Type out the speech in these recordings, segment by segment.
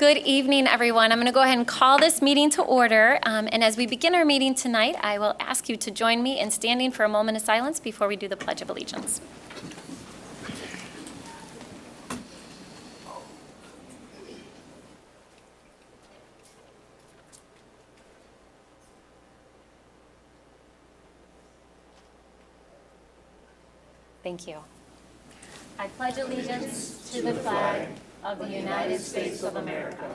good evening, everyone. I'm going to go ahead and call this meeting to order. And as we begin our meeting tonight, I will ask you to join me in standing for a moment of silence before we do the Pledge of Allegiance. Thank you. I pledge allegiance to the flag of the United States of America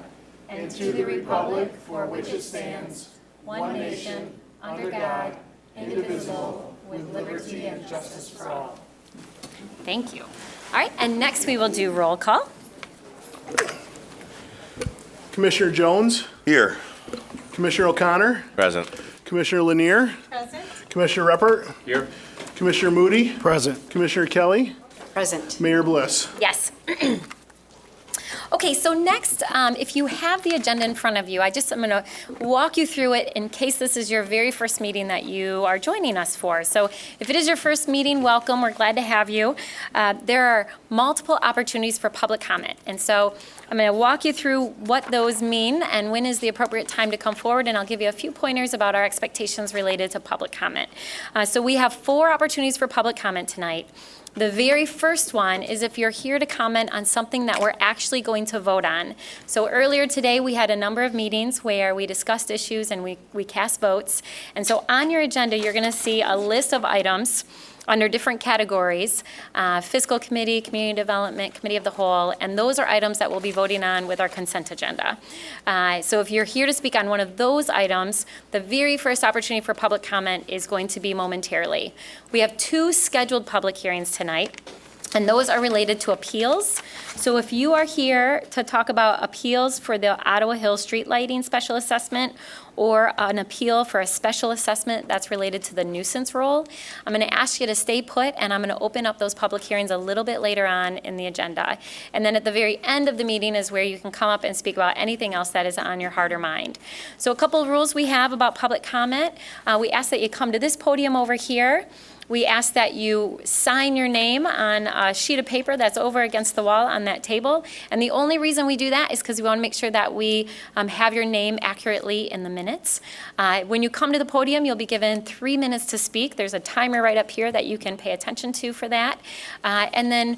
and to the republic for which it stands, one nation, under God, indivisible, with liberty and justice for all. Thank you. All right, and next we will do roll call. Commissioner Jones? Here. Commissioner O'Connor? Present. Commissioner Lanier? Present. Commissioner Reppert? Here. Commissioner Moody? Present. Commissioner Kelly? Present. Mayor Bliss? Yes. Okay, so next, if you have the agenda in front of you, I'm going to walk you through it in case this is your very first meeting that you are joining us for. So if it is your first meeting, welcome. We're glad to have you. There are multiple opportunities for public comment. And so I'm going to walk you through what those mean and when is the appropriate time to come forward, and I'll give you a few pointers about our expectations related to public comment. So we have 4 opportunities for public comment tonight. The very first one is if you're here to comment on something that we're actually going to vote on. So earlier today, we had a number of meetings where we discussed issues and we cast votes. And so on your agenda, you're going to see a list of items under different categories, Fiscal Committee, Community Development, Committee of the Whole, and those are items that we'll be voting on with our consent agenda. So if you're here to speak on one of those items, the very first opportunity for public comment is going to be momentarily. We have 2 scheduled public hearings tonight, and those are related to appeals. So if you are here to talk about appeals for the Ottawa Hill Street Lighting Special Assessment or an appeal for a special assessment that's related to the nuisance rule, I'm going to ask you to stay put, and I'm going to open up those public hearings a little bit later on in the agenda. And then at the very end of the meeting is where you can come up and speak about anything else that is on your heart or mind. So a couple of rules we have about public comment. We ask that you come to this podium over here. We ask that you sign your name on a sheet of paper that's over against the wall on that table. And the only reason we do that is because we want to make sure that we have your name accurately in the minutes. When you come to the podium, you'll be given 3 minutes to speak. There's a timer right up here that you can pay attention to for that. And then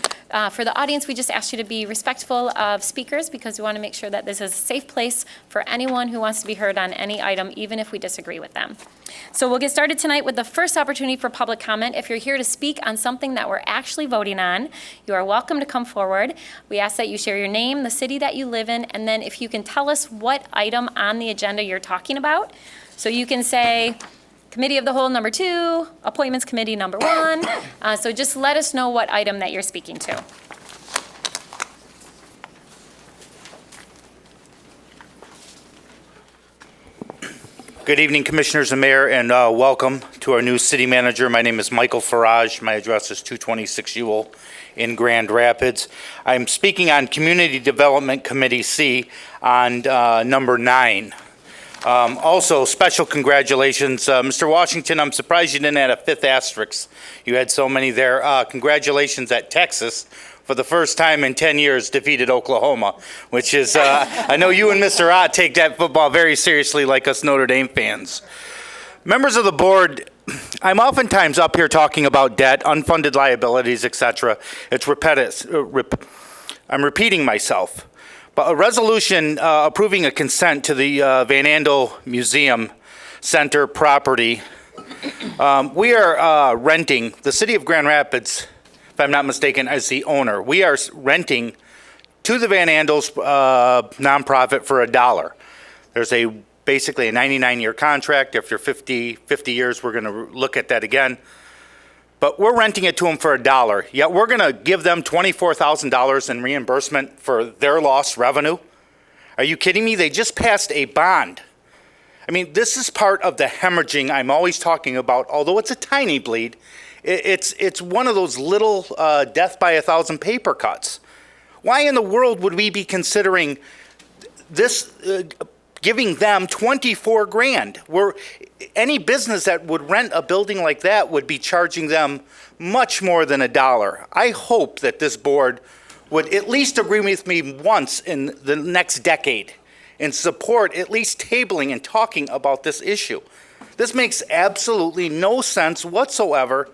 for the audience, we just ask you to be respectful of speakers because we want to make sure that this is a safe place for anyone who wants to be heard on any item, even if we disagree with them. So we'll get started tonight with the first opportunity for public comment. If you're here to speak on something that we're actually voting on, you are welcome to come forward. We ask that you share your name, the city that you live in, and then if you can tell us what item on the agenda you're talking about. So you can say Committee of the Whole number 2, Appointments Committee number 1. So just let us know what item that you're speaking to. Good evening, Commissioners and Mayor, and welcome to our new city manager. My name is Michael Farage. My address is 226 Ewell in Grand Rapids. I'm speaking on Community Development Committee C on number 9. Also, special congratulations, Mr. Washington. I'm surprised you didn't add a 5th asterisk. You had so many there. Congratulations at Texas. For the first time in 10 years, defeated Oklahoma, which is, I know you and Mr. Ott take that football very seriously like us Notre Dame fans. Members of the board, I'm oftentimes up here talking about debt, unfunded liabilities, etc. It's repetitive. I'm repeating myself. But a resolution approving a consent to the Van Andel Museum Center property, we are renting, the city of Grand Rapids, if I'm not mistaken, as the owner. We are renting to the Van Andels nonprofit for $1. There's basically a 99-year contract. After 50 years, we're going to look at that again. But we're renting it to them for $1. Yet we're going to give them $24,000 in reimbursement for their lost revenue. Are you kidding me? They just passed a bond. I mean, this is part of the hemorrhaging I'm always talking about, although it's a tiny bleed. It's one of those little death by 1,000 paper cuts. Why in the world would we be considering this, giving them $24,000? Any business that would rent a building like that would be charging them much more than $1. I hope that this board would at least agree with me once in the next decade and support at least tabling and talking about this issue. This makes absolutely no sense whatsoever.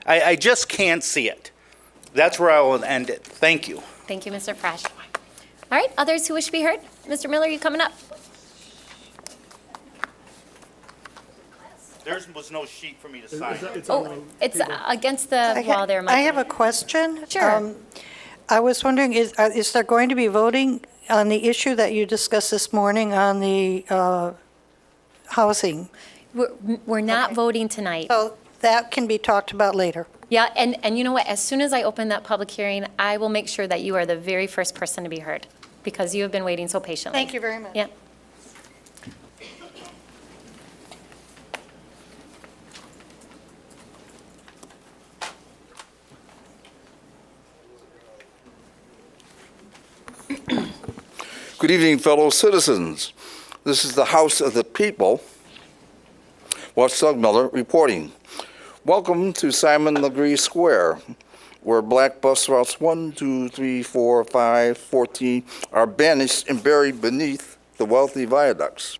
I just can't see it. That's where I will end it. Thank you. Thank you, Mr. Frasch. All right, others who wish to be heard? Mr. Miller, you coming up? There was no sheet for me to sign. Oh, it's against the wall there, Mike. I have a question. Sure. I was wondering, is there going to be voting on the issue that you discussed this morning on the housing? We're not voting tonight. So that can be talked about later. Yeah, and you know what? As soon as I open that public hearing, I will make sure that you are the very first person to be heard, because you have been waiting so patiently. Thank you very much. Yeah. Good evening, fellow citizens. This is the House of the People. Watchdog Miller reporting. Welcome to Simon Legree Square, where black bus routes 1, 2, 3, 4, 5, 14 are banished and buried beneath the wealthy viaducts.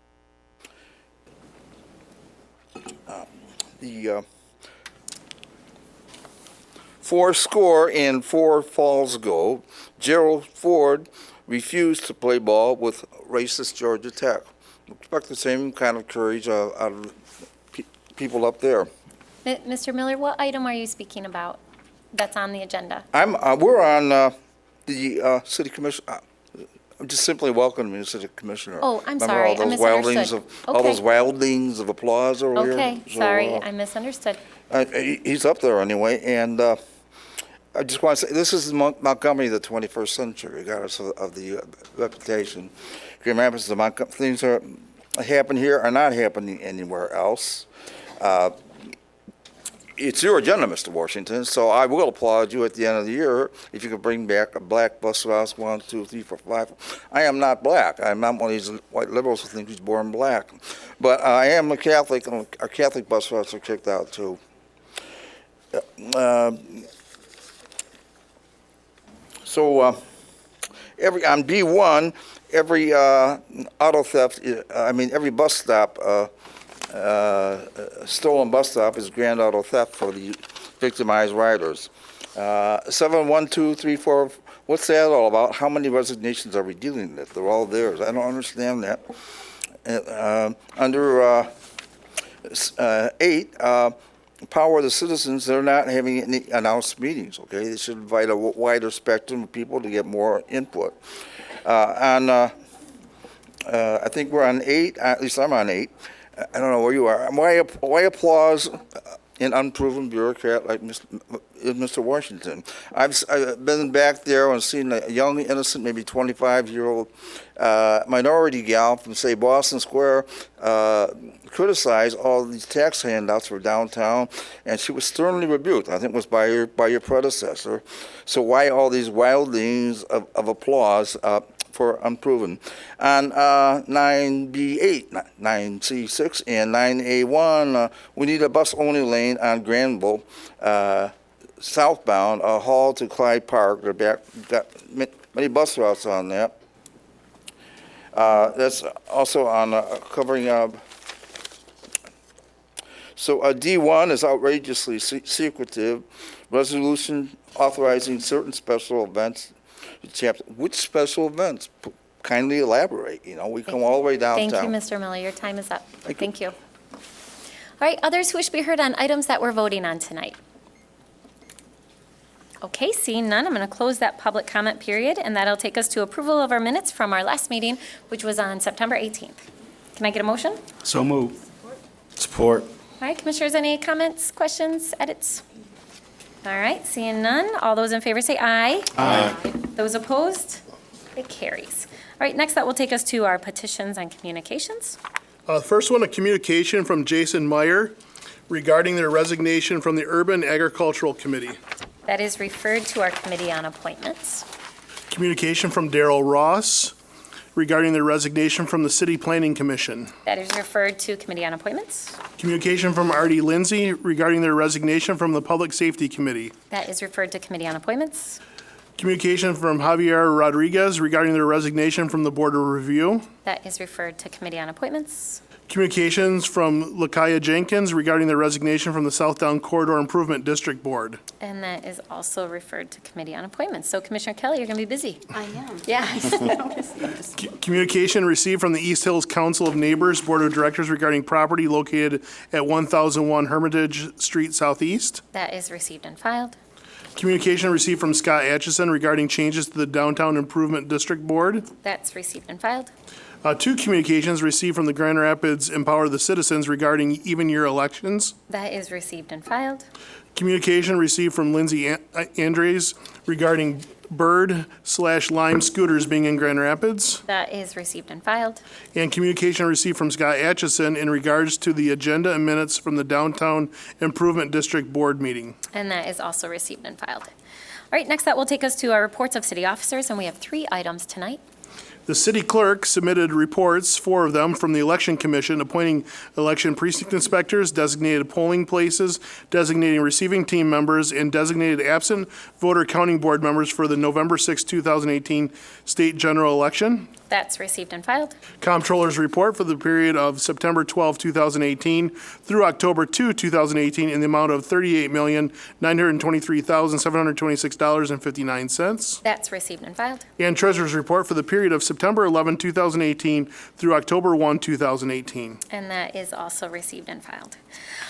The 4 falls ago, Gerald Ford refused to play ball with racist Georgia Tech. Expect the same kind of courage out of people up there. Mr. Miller, what item are you speaking about that's on the agenda? We're on the city commission. I'm just simply welcoming the city commissioner. Oh, I'm Remember sorry, all I those wildlings misunderstood. all those Okay. wildlings of applause over here. Okay, So, sorry, I misunderstood. He's up there anyway, and I just want to say, this is Montgomery of the 21st century, regardless of the reputation. Grand Rapids, things that happen here are not happening anywhere else. It's your agenda, Mr. Washington, so I will applaud you at the end of the year if you could bring back a black bus routes 1, 2, 3, 4, 5. I am not black. I'm not one of these white liberals who think he's born black. But I am a Catholic, and our Catholic bus routes are kicked out too. So on B1, every auto theft, every bus stop, stolen bus stop is grand auto theft for the victimized riders. 7, 1, 2, 3, 4, what's that all about? How many resignations are we dealing with? They're all theirs. I don't understand that. Under 8, power of the citizens, they're not having any announced meetings, okay? They should invite a wider spectrum of people to get more input. I think we're on 8, at least I'm on 8. I don't know where you are. Why applause an unproven bureaucrat like Mr. Washington? I've been back there and seen a young, innocent, maybe 25-year-old minority gal from, say, Boston Square criticize all these tax handouts for downtown, and she was sternly rebuked. I think it was by your predecessor. So why all these wildlings of applause for unproven? On 9B8, 9C6, and 9A1, we need a bus-only lane on Granville, southbound, Hall to Clyde Park. Got many bus routes on that. That's also on covering So D1 is outrageously secretive. Resolution authorizing certain special events. Which special events? Kindly elaborate. We come all the way downtown. Thank you, Mr. Miller. Your time is up. Thank you. All right, others who wish to be heard on items that we're voting on tonight? Okay, seeing none, I'm going to close that public comment period, and that'll take us to approval of our minutes from our last meeting, which was on September 18th. Can I get a motion? So moved. Support. All right, commissioners, any comments, questions, edits? All right, seeing none, all those in favor say aye. Aye. Those opposed? It carries. All right, next that will take us to our petitions and communications. First one, a communication from Jason Meyer regarding their resignation from the Urban Agricultural Committee. That is referred to our Committee on Appointments. Communication from Darrell Ross regarding their resignation from the City Planning Commission. That is referred to Committee on Appointments. Communication from Artie Lindsay regarding their resignation from the Public Safety Committee. That is referred to Committee on Appointments. Communication from Javier Rodriguez regarding their resignation from the Board of Review. That is referred to Committee on Appointments. Communications from Lakaya Jenkins regarding their resignation from the South Down Corridor Improvement District Board. And that is also referred to Committee on Appointments. So Commissioner Kelly, you're going to be busy. I am. Yeah. Communication received from the East Hills Council of Neighbors Board of Directors regarding property located at 1001 Hermitage Street Southeast. That is received and filed. Communication received from Scott Atchison regarding changes to the Downtown Improvement District Board. That's received and filed. 2 communications received from the Grand Rapids Empower the Citizens regarding even year elections. That is received and filed. Communication received from Lindsay Andres regarding Bird/Lime scooters being in Grand Rapids. That is received and filed. And communication received from Scott Atchison in regards to the agenda and minutes from the Downtown Improvement District Board meeting. And that is also received and filed. All right, next that will take us to our reports of city officers, and we have 3 items tonight. The city clerk submitted reports, 4 of them, from the Election Commission appointing election precinct inspectors, designated polling places, designating receiving team members, and designated absent voter counting board members for the November 6, 2018 state general election. That's received and filed. Comptroller's report for the period of September 12, 2018 through October 2, 2018 in the amount of $38,923,726.59. That's received and filed. And Treasurer's report for the period of September 11, 2018 through October 1, 2018. And that is also received and filed.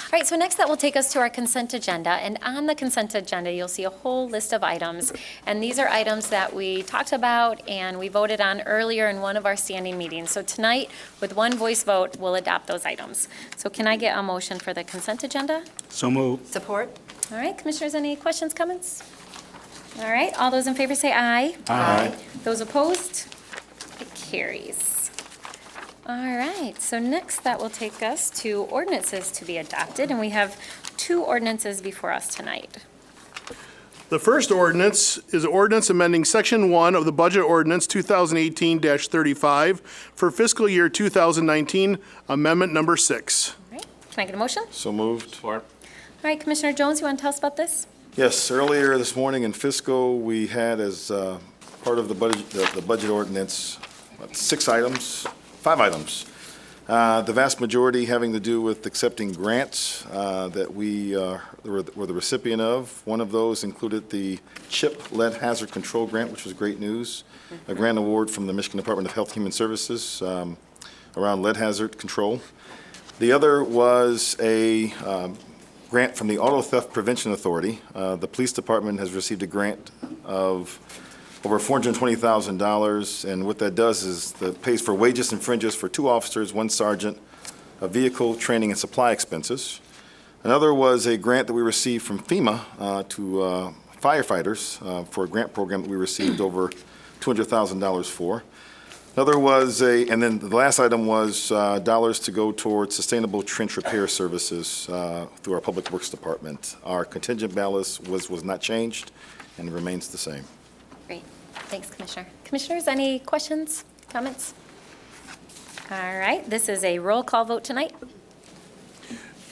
All right, so next that will take us to our consent agenda. And on the consent agenda, you'll see a whole list of items. And these are items that we talked about and we voted on earlier in one of our standing meetings. So tonight, with one voice vote, we'll adopt those items. So can I get a motion for the consent agenda? So moved. Support? All right, commissioners, any questions, comments? All right, all those in favor say aye. Aye. Those opposed? It carries. All right, so next that will take us to ordinances to be adopted, and we have 2 ordinances before us tonight. The first ordinance is ordinance amending Section 1 of the Budget Ordinance 2018-35 for fiscal year 2019, Amendment Number 6. All right, can I get a motion? So moved. Support. All right, Commissioner Jones, you want to tell us about this? Yes, earlier this morning in fiscal, we had as part of the budget ordinance, 5 items. The vast majority having to do with accepting grants that we were the recipient of. One of those included the CHIP Lead Hazard Control Grant, which was great news. A grant award from the Michigan Department of Health and Human Services around lead hazard control. The other was a grant from the Auto Theft Prevention Authority. The police department has received a grant of over $420,000, and what that does is that pays for wages and fringes for 2 officers, 1 sergeant, a vehicle, training, and supply expenses. Another was a grant that we received from FEMA to firefighters for a grant program that we received over $200,000 for. Another was and then the last item was dollars to go towards sustainable trench repair services through our Public Works Department. Our contingent balance was not changed and remains the same. Great, thanks, Commissioner. Commissioners, any questions, comments? All right, this is a roll call vote tonight.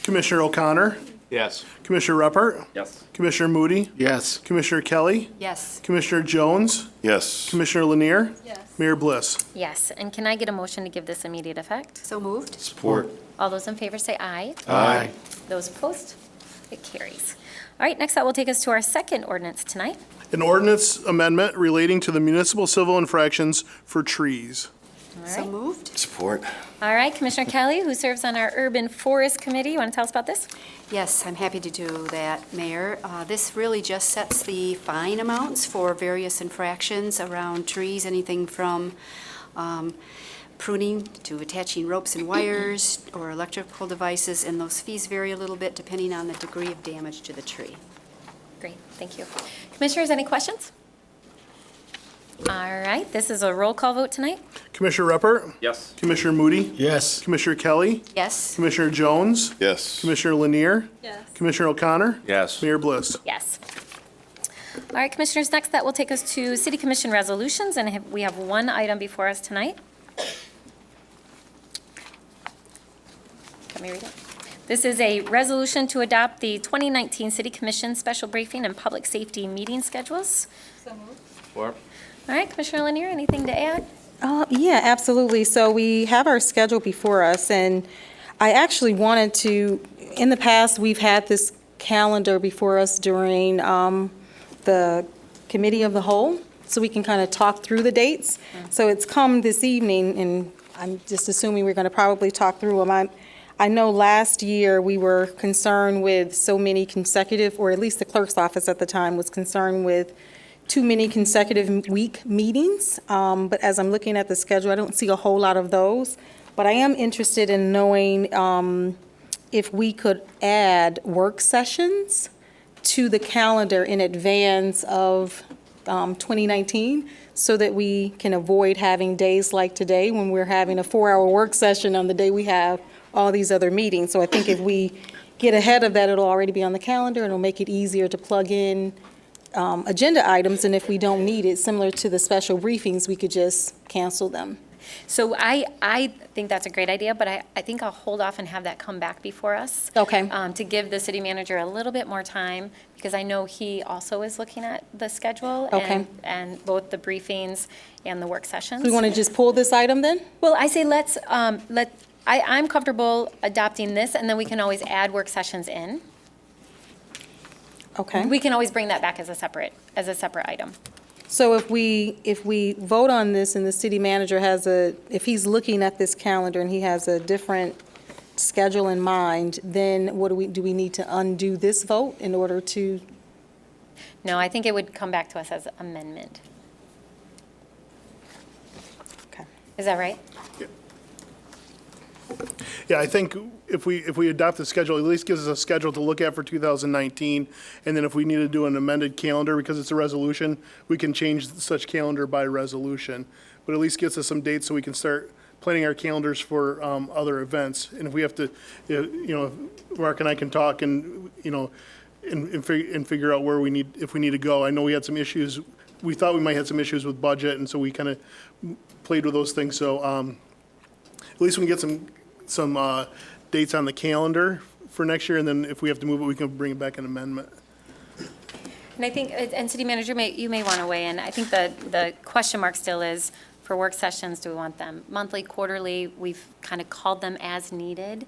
Commissioner O'Connor, Yes. Commissioner Ruppert, Yes. Commissioner Moody, Yes. Commissioner Kelly, Yes. Commissioner Jones, Yes. Commissioner Lanier, Yes. Mayor Bliss. Yes, and can I get a motion to give this immediate effect? So moved? Support. All those in favor say aye. Aye. Those opposed? It carries. All right, next that will take us to our second ordinance tonight. An ordinance amendment relating to the municipal civil infractions for trees. All So right. moved? Support. All right, Commissioner Kelly, who serves on our Urban Forest Committee, you want to tell us about this? Yes, I'm happy to do that, Mayor. This really just sets the fine amounts for various infractions around trees, anything from pruning to attaching ropes and wires or electrical devices, and those fees vary a little bit depending on the degree of damage to the tree. Great, thank you. Commissioners, any questions? All right, this is a roll call vote tonight. Commissioner Ruppert, Yes. Commissioner Moody, Yes. Commissioner Kelly, Yes? Commissioner Jones, Yes. Commissioner Lanier, Yes. Commissioner O'Connor, Yes. Mayor Bliss. Yes. All right, Commissioners, next that will take us to City Commission resolutions, and we have 1 item before us tonight. Let me read it. This is a resolution to adopt the 2019 City Commission Special Briefing and Public Safety Meeting Schedules. Support. All right, Commissioner Lanier, anything to add? Yeah, absolutely. So we have our schedule before us, and I actually wanted to, in the past, we've had this calendar before us during the Committee of the Whole, so we can kind of talk through the dates. So it's come this evening, and I'm just assuming we're going to probably talk through them. I know last year we were concerned with so many consecutive, or at least the clerk's office at the time was concerned with too many consecutive week meetings. But as I'm looking at the schedule, I don't see a whole lot of those. But I am interested in knowing if we could add work sessions to the calendar in advance of 2019 so that we can avoid having days like today when we're having a 4-hour work session on the day we have all these other meetings. So I think if we get ahead of that, it'll already be on the calendar, and it'll make it easier to plug in agenda items, and if we don't need it, similar to the special briefings, we could just cancel them. So I think that's a great idea, but I think I'll hold off and have that come back before us. Okay. To give the city manager a little bit more time, because I know he also is looking at the schedule. Okay. And both the briefings and the work sessions. We want to just pull this item then? Well, I say I'm comfortable adopting this, and then we can always add work sessions in. Okay. We can always bring that back as a separate item. So if we vote on this and the city manager if he's looking at this calendar and he has a different schedule in mind, then do we need to undo this vote in order to? No, I think it would come back to us as amendment. Okay. Is that right? Yeah, I think if we adopt the schedule, it at least gives us a schedule to look at for 2019. And then if we need to do an amended calendar, because it's a resolution, we can change such calendar by resolution. But at least gets us some dates so we can start planning our calendars for other events. And if we have to, Mark and I can talk and, and figure out where if we need to go. I know we had some issues. We thought we might have some issues with budget, and so we kind of played with those things. So at least we can get some dates on the calendar for next year, and then if we have to move it, we can bring it back an amendment. And I think, and city manager, you may want to weigh in. I think the question mark still is, for work sessions, do we want them monthly, quarterly? We've kind of called them as needed,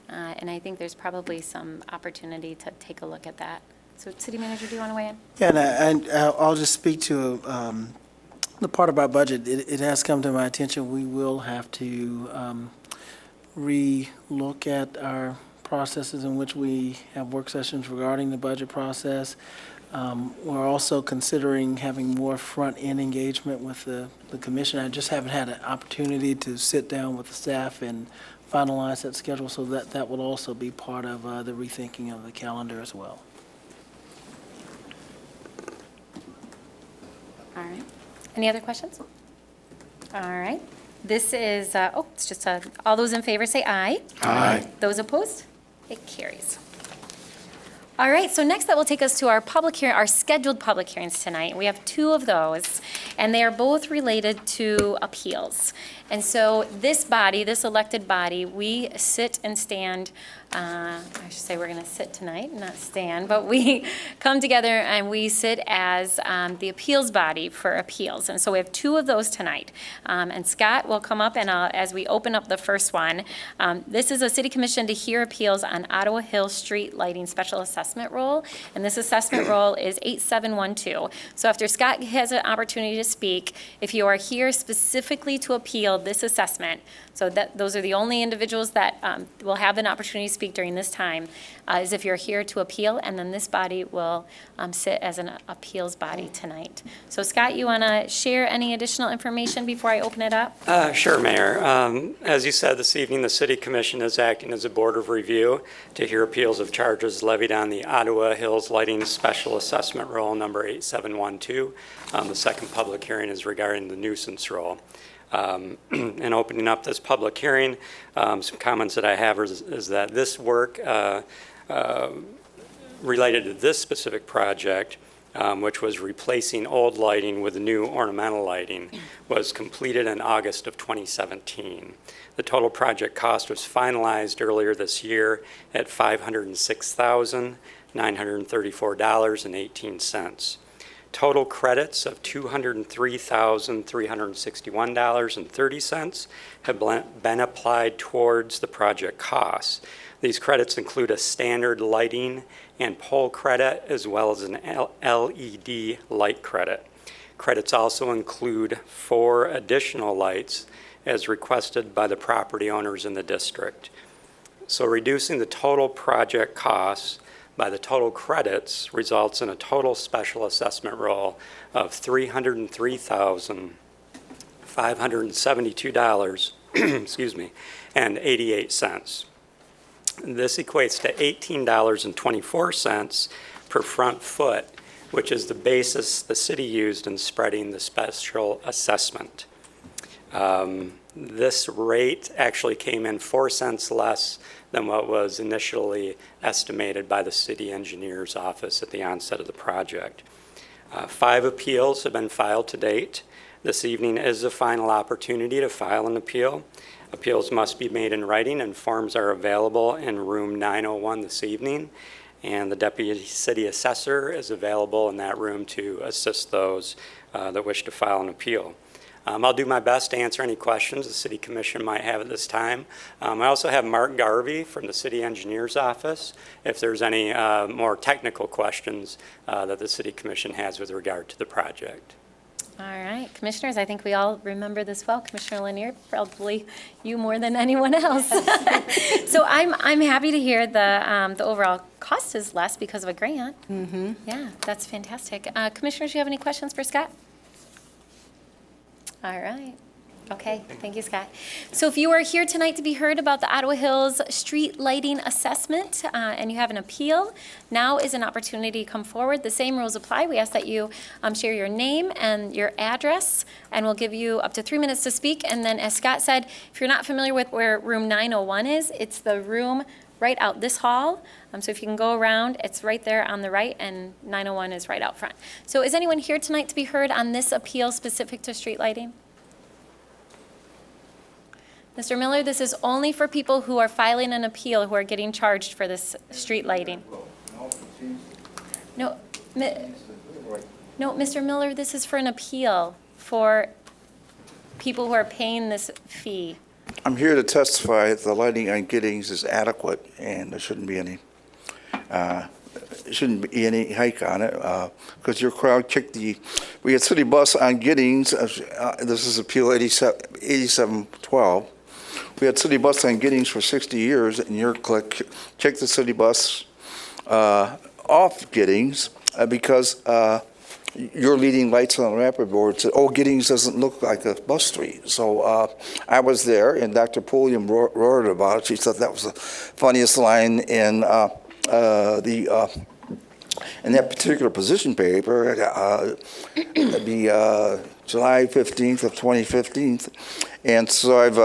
and I think there's probably some opportunity to take a look at that. So city manager, do you want to weigh in? Yeah, and I'll just speak to the part about budget. It has come to my attention, we will have to re-look at our processes in which we have work sessions regarding the budget process. We're also considering having more front-end engagement with the commission. I just haven't had an opportunity to sit down with the staff and finalize that schedule, so that will also be part of the rethinking of the calendar as well. All right. Any other questions? All right. This is, it's just all those in favor say aye. Aye. Those opposed? It carries. All right, so next that will take us to our public hearing, our scheduled public hearings tonight. We have 2 of those, and they are both related to appeals. And so this body, this elected body, we sit and stand, I should say we're going to sit tonight, not stand, but we come together and we sit as the appeals body for appeals. And so we have 2 of those tonight. And Scott will come up and as we open up the first one, this is a city commission to hear appeals on Ottawa Hill Street Lighting Special Assessment Roll. And this assessment roll is 8712. So after Scott has an opportunity to speak, if you are here specifically to appeal this assessment, so those are the only individuals that will have an opportunity to speak during this time, is if you're here to appeal, and then this body will sit as an appeals body tonight. So Scott, you want to share any additional information before I open it up? Sure, Mayor. As you said, this evening, the City Commission is acting as a board of review to hear appeals of charges levied on the Ottawa Hills Lighting Special Assessment Roll number 8712. The second public hearing is regarding the nuisance roll. And opening up this public hearing, some comments that I have is that this work related to this specific project which was replacing old lighting with new ornamental lighting, was completed in August of 2017. The total project cost was finalized earlier this year at $506,934.18. Total credits of $203,361.30 have been applied towards the project costs. These credits include a standard lighting and pole credit, as well as an LED light credit. Credits also include 4 additional lights as requested by the property owners in the district. So reducing the total project costs by the total credits results in a total special assessment roll of $303,572, excuse me, and 88 cents. This equates to $18.24 per front foot, which is the basis the city used in spreading the special assessment. This rate actually came in 4 cents less than what was initially estimated by the city engineer's office at the onset of the project. 5 appeals have been filed to date. This evening is the final opportunity to file an appeal. Appeals must be made in writing, and forms are available in room 901 this evening. And the deputy city assessor is available in that room to assist those that wish to file an appeal. I'll do my best to answer any questions the City Commission might have at this time. I also have Mark Garvey from the City Engineer's Office if there's any more technical questions that the City Commission has with regard to the project. All right, Commissioners, I think we all remember this well. Commissioner Lanier, probably you more than anyone else. So I'm happy to hear the overall cost is less because of a grant. Mm-hmm. Yeah, that's fantastic. Commissioners, do you have any questions for Scott? All right. Okay, thank you, Scott. So if you are here tonight to be heard about the Ottawa Hills Street Lighting Assessment and you have an appeal, now is an opportunity to come forward. The same rules apply. We ask that you share your name and your address, and we'll give you up to 3 minutes to speak. And then, as Scott said, if you're not familiar with where room 901 is, it's the room right out this hall. So if you can go around, it's right there on the right, and 901 is right out front. So is anyone here tonight to be heard on this appeal specific to street lighting? Mr. Miller, this is only for people who are filing an appeal who are getting charged for this street lighting. No, Mr. Miller, this is for an appeal for people who are paying this fee. I'm here to testify that the lighting on Giddings is adequate, and there shouldn't be any hike on it, because your crowd kicked we had city bus on Giddings, this is Appeal 8712. We had city bus on Giddings for 60 years, and your clique kicked the city bus off Giddings because your leading lights on the rapid board said, oh, Giddings doesn't look like a bus street. So I was there, and Dr. Pulliam roared about it. She said that was the funniest line in that particular position paper, July 15th of 2015. And so I've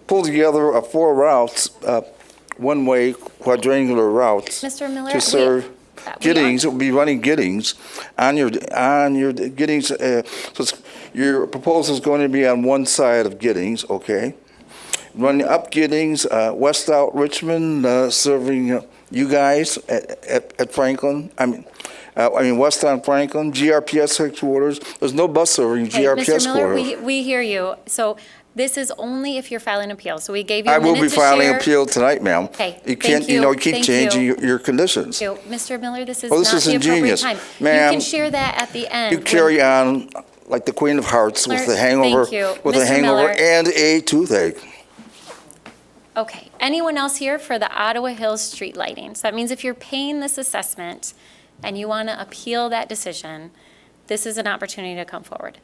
pulled together 4 routes, one-way quadrangular routes Mr. Miller, to serve Giddings. It will be running Giddings on your Giddings. So your proposal is going to be on one side of Giddings, okay? Running up Giddings, west out Richmond, serving you guys at Franklin. I mean west on Franklin, GRPS headquarters. There's no bus serving GRPS Mr. Miller, quarters. we hear you. So this is only if you're filing appeal. So we gave you a I minute will be to filing share. appeal tonight, ma'am. Okay, You can't, thank you. keep Thank changing you. your conditions. Mr. Miller, this is Oh, this not is the appropriate ingenious. time. Ma'am, You can share that at the end. You carry on like the Queen of Hearts with the Thank hangover, you. with a Mr. hangover Miller. and a toothache. Okay, anyone else here for the Ottawa Hills street lighting? So that means if you're paying this assessment and you want to appeal that decision, this is an opportunity to come forward.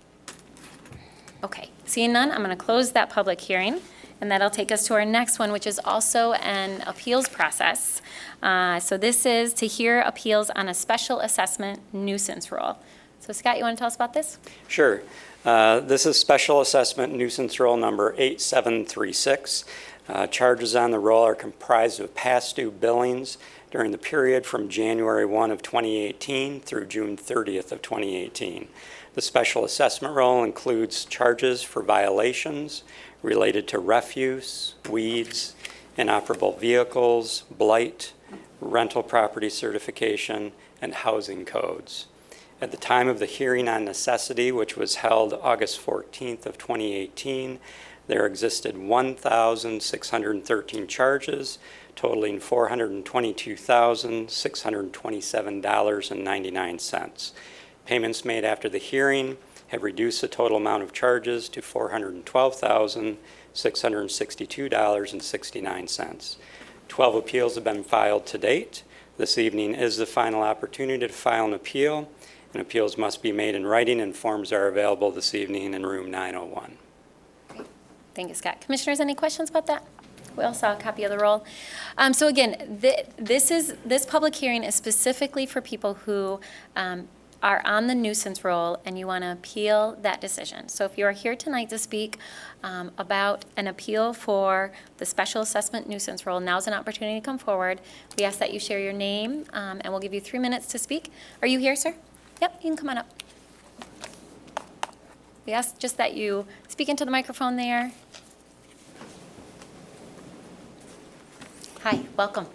Okay, seeing none, I'm going to close that public hearing, and that'll take us to our next one, which is also an appeals process. So this is to hear appeals on a special assessment nuisance rule. So Scott, you want to tell us about this? Sure. This is Special Assessment Nuisance Rule number 8736. Charges on the roll are comprised of past due billings during the period from January 1 of 2018 through June 30th of 2018. The special assessment roll includes charges for violations related to refuse, weeds, inoperable vehicles, blight, rental property certification, and housing codes. At the time of the hearing on necessity, which was held August 14th of 2018, there existed 1,613 charges totaling $422,627.99. Payments made after the hearing have reduced the total amount of charges to $412,662.69. 12 appeals have been filed to date. This evening is the final opportunity to file an appeal, and appeals must be made in writing, and forms are available this evening in room 901. Thank you, Scott. Commissioners, any questions about that? We all saw a copy of the roll. So again, this public hearing is specifically for people who are on the nuisance roll and you want to appeal that decision. So if you are here tonight to speak about an appeal for the special assessment nuisance roll, now's an opportunity to come forward. We ask that you share your name and we'll give you 3 minutes to speak. Are you here, sir? Yep, you can come on up. We ask just that you speak into the microphone there. Hi, welcome.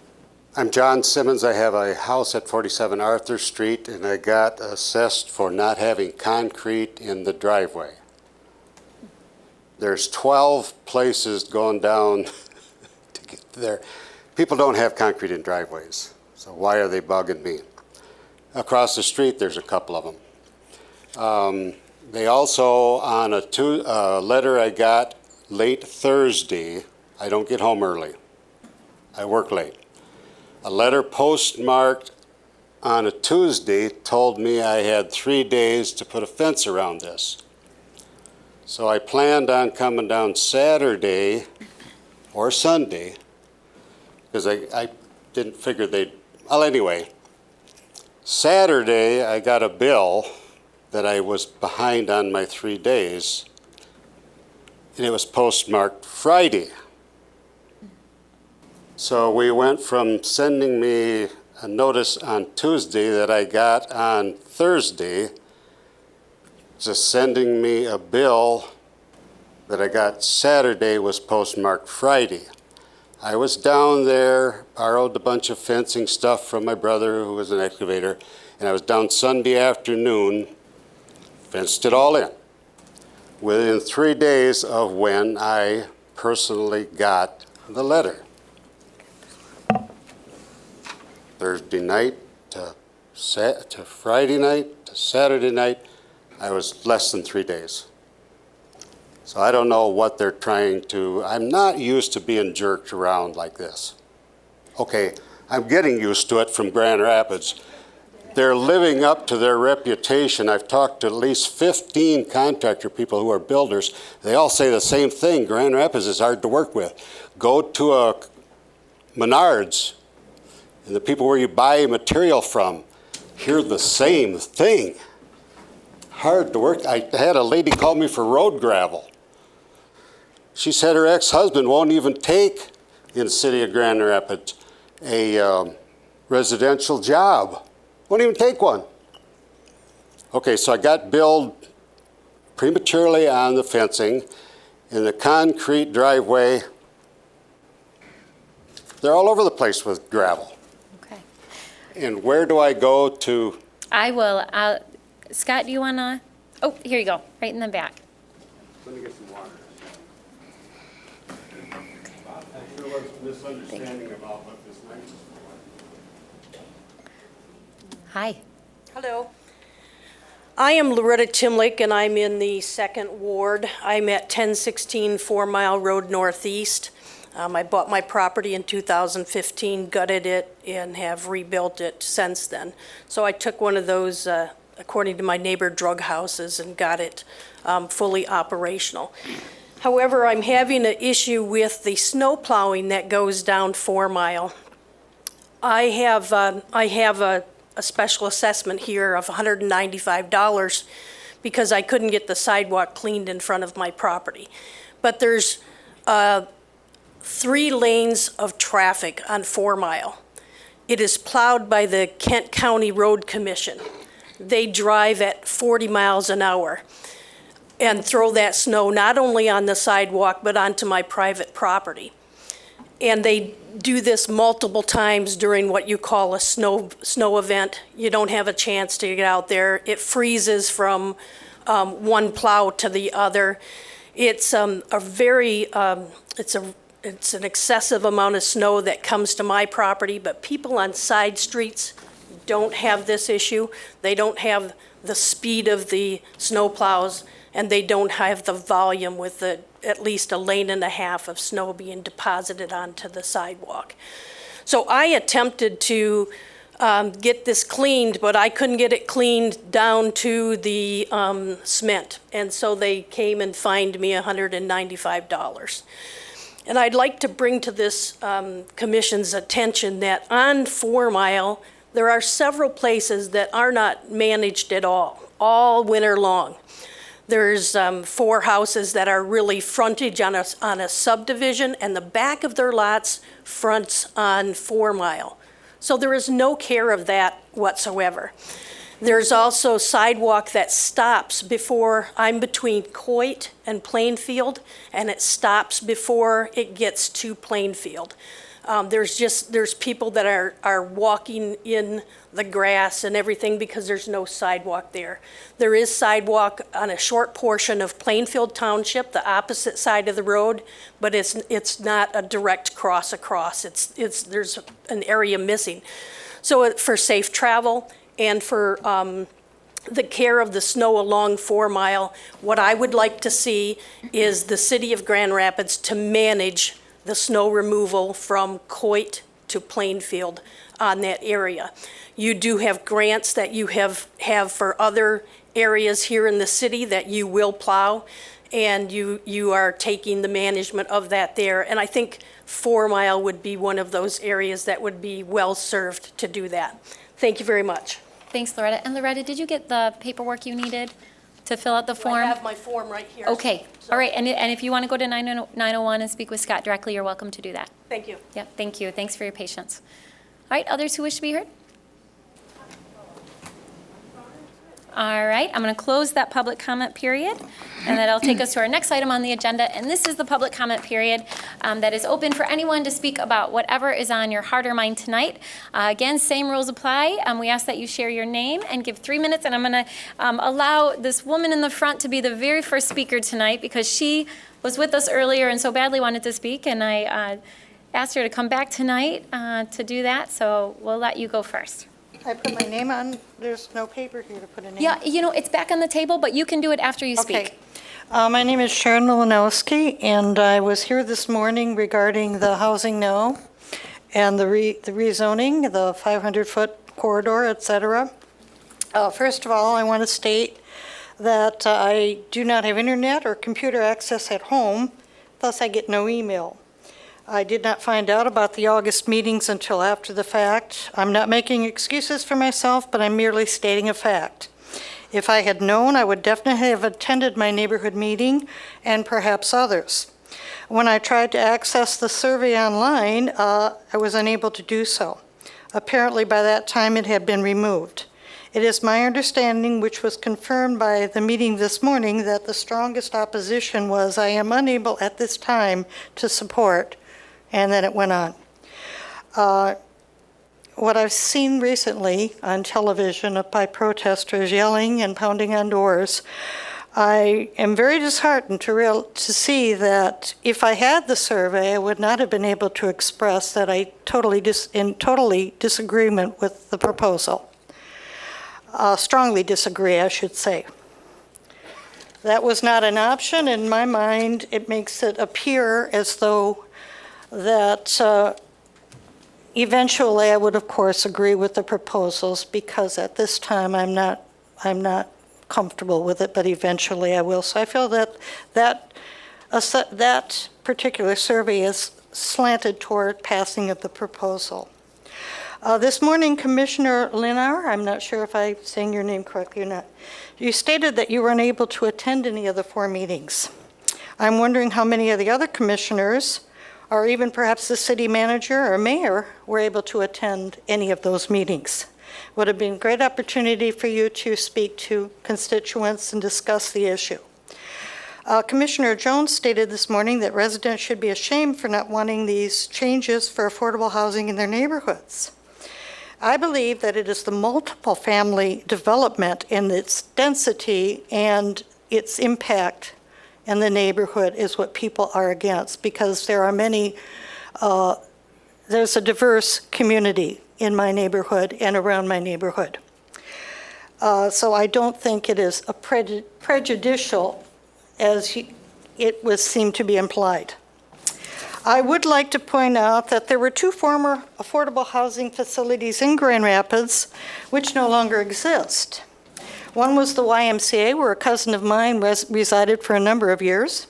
I'm John Simmons. I have a house at 47 Arthur Street, and I got assessed for not having concrete in the driveway. There's 12 places going down to get there. People don't have concrete in driveways, so why are they bugging me? Across the street, there's a couple of them. They also, on a letter I got late Thursday, I don't get home early. I work late. A letter postmarked on a Tuesday told me I had 3 days to put a fence around this. So I planned on coming down Saturday or Sunday, because I didn't figure they'd, well, anyway. Saturday, I got a bill that I was behind on my 3 days, and it was postmarked Friday. So we went from sending me a notice on Tuesday that I got on Thursday to sending me a bill that I got Saturday was postmarked Friday. I was down there, borrowed a bunch of fencing stuff from my brother who was an excavator, and I was down Sunday afternoon, fenced it all in. Within 3 days of when I personally got the letter. Thursday night to Friday night to Saturday night, I was less than 3 days. So I don't know what they're trying to, I'm not used to being jerked around like this. Okay, I'm getting used to it from Grand Rapids. They're living up to their reputation. I've talked to at least 15 contractor people who are builders. They all say the same thing. Grand Rapids is hard to work with. Go to a Menards, and the people where you buy material from hear the same thing. Hard to work. I had a lady call me for road gravel. She said her ex-husband won't even take, in the city of Grand Rapids, a residential job. Won't even take one. Okay, so I got billed prematurely on the fencing. In the concrete driveway, they're all over the place with gravel. Okay. And where do I go to? I will, Scott, do you want to, oh, here you go, right in the back. Let me get some water. There was misunderstanding about what this night was for. Hi. Hello. I am Loretta Kinloch, and I'm in the 2nd Ward. I'm at 1016 4 Mile Road Northeast. I bought my property in 2015, gutted it, and have rebuilt it since then. So I took one of those, according to my neighbor, drug houses and got it fully operational. However, I'm having an issue with the snow plowing that goes down 4 Mile. I have a special assessment here of $195 because I couldn't get the sidewalk cleaned in front of my property. But there's 3 lanes of traffic on 4 Mile. It is plowed by the Kent County Road Commission. They drive at 40 miles an hour and throw that snow not only on the sidewalk, but onto my private property. And they do this multiple times during what you call a snow event. You don't have a chance to get out there. It freezes from one plow to the other. It's it's an excessive amount of snow that comes to my property, but people on side streets don't have this issue. They don't have the speed of the snow plows, and they don't have the volume with at least 1.5 lanes of snow being deposited onto the sidewalk. So I attempted to get this cleaned, but I couldn't get it cleaned down to the cement. And so they came and fined me $195. And I'd like to bring to this commission's attention that on 4 Mile, there are several places that are not managed at all winter long. There's 4 houses that are really frontage on a subdivision, and the back of their lots fronts on 4 Mile. So there is no care of that whatsoever. There's also sidewalk that stops before, I'm between Coit and Plainfield, and it stops before it gets to Plainfield. There's people that are walking in the grass and everything because there's no sidewalk there. There is sidewalk on a short portion of Plainfield Township, the opposite side of the road, but it's not a direct cross across. There's an area missing. So for safe travel and for the care of the snow along 4 Mile, what I would like to see is the city of Grand Rapids to manage the snow removal from Coit to Plainfield on that area. You do have grants that you have for other areas here in the city that you will plow, and you are taking the management of that there. And I think 4 Mile would be one of those areas that would be well served to do that. Thank you very much. Thanks, Loretta. And Loretta, did you get the paperwork you needed to fill out the form? I have my form right here. Okay, all right. And if you want to go to 901 and speak with Scott directly, you're welcome to do that. Thank you. Yeah, thank you. Thanks for your patience. All right, others who wish to be heard? All right, I'm going to close that public comment period, and that'll take us to our next item on the agenda. And this is the public comment period that is open for anyone to speak about whatever is on your heart or mind tonight. Again, same rules apply. We ask that you share your name and give 3 minutes. And I'm going to allow this woman in the front to be the very first speaker tonight because she was with us earlier and so badly wanted to speak. And I asked her to come back tonight to do that. So we'll let you go first. I put my name on, there's no paper here to put a name. Yeah, you know, it's back on the table, but you can do it after you speak. Okay. My name is Sharon Malinowski, and I was here this morning regarding the housing now and the rezoning, the 500-foot corridor, et cetera. First of all, I want to state that I do not have internet or computer access at home, thus I get no email. I did not find out about the August meetings until after the fact. I'm not making excuses for myself, but I'm merely stating a fact. If I had known, I would definitely have attended my neighborhood meeting and perhaps others. When I tried to access the survey online, I was unable to do so. Apparently by that time it had been removed. It is my understanding, which was confirmed by the meeting this morning, that the strongest opposition was I am unable at this time to support. And then it went on. What I've seen recently on television by protesters yelling and pounding on doors, I am very disheartened to see that if I had the survey, I would not have been able to express that I totally disagreement with the proposal. Strongly disagree, I should say. That was not an option. In my mind, it makes it appear as though that eventually I would, of course, agree with the proposals because at this time I'm not comfortable with it, but eventually I will. So I feel that particular survey is slanted toward passing of the proposal. This morning, Commissioner Linar, I'm not sure if I'm saying your name correctly or not, you stated that you were unable to attend any of the 4 meetings. I'm wondering how many of the other commissioners or even perhaps the city manager or mayor were able to attend any of those meetings. Would have been a great opportunity for you to speak to constituents and discuss the issue. Commissioner Jones stated this morning that residents should be ashamed for not wanting these changes for affordable housing in their neighborhoods. I believe that it is the multiple family development and its density and its impact in the neighborhood is what people are against, because there are many, there's a diverse community in my neighborhood and around my neighborhood. So I don't think it is a prejudicial as it was seemed to be implied. I would like to point out that there were 2 former affordable housing facilities in Grand Rapids which no longer exist. One was the YMCA, where a cousin of mine resided for a number of years.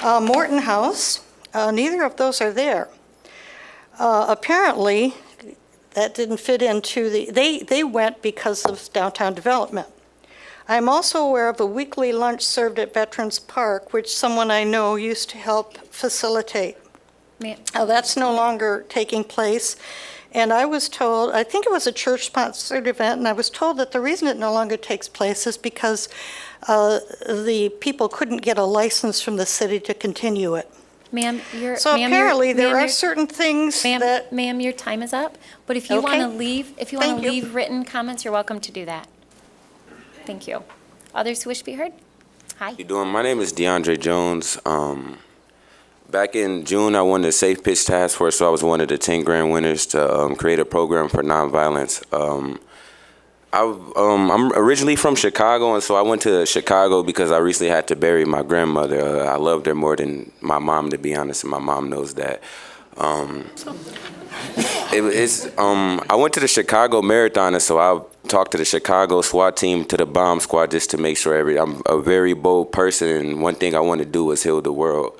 Morton House, neither of those are there. Apparently, that didn't fit into they went because of downtown development. I'm also aware of a weekly lunch served at Veterans Park, which someone I know used to help facilitate. That's no longer taking place. And I was told, I think it was a church-sponsored event, and I was told that the reason it no longer takes place is because the people couldn't get a license from the city to continue it. Ma'am, So apparently there are certain things that... Ma'am, your time is up, but if you want to leave, Thank you. written comments, you're welcome to do that. Thank you. Others who wish to be heard? Hi. How you doing? My name is Deandra Jones. Back in June, I won the Safe Pitch Task Force, so I was one of the 10 grand winners to create a program for nonviolence. I'm originally from Chicago, and so I went to Chicago because I recently had to bury my grandmother. I loved her more than my mom, to be honest, and my mom knows that. I went to the Chicago Marathon, and so I talked to the Chicago SWAT team, to the bomb squad, just to make sure I'm a very bold person, and one thing I want to do is heal the world.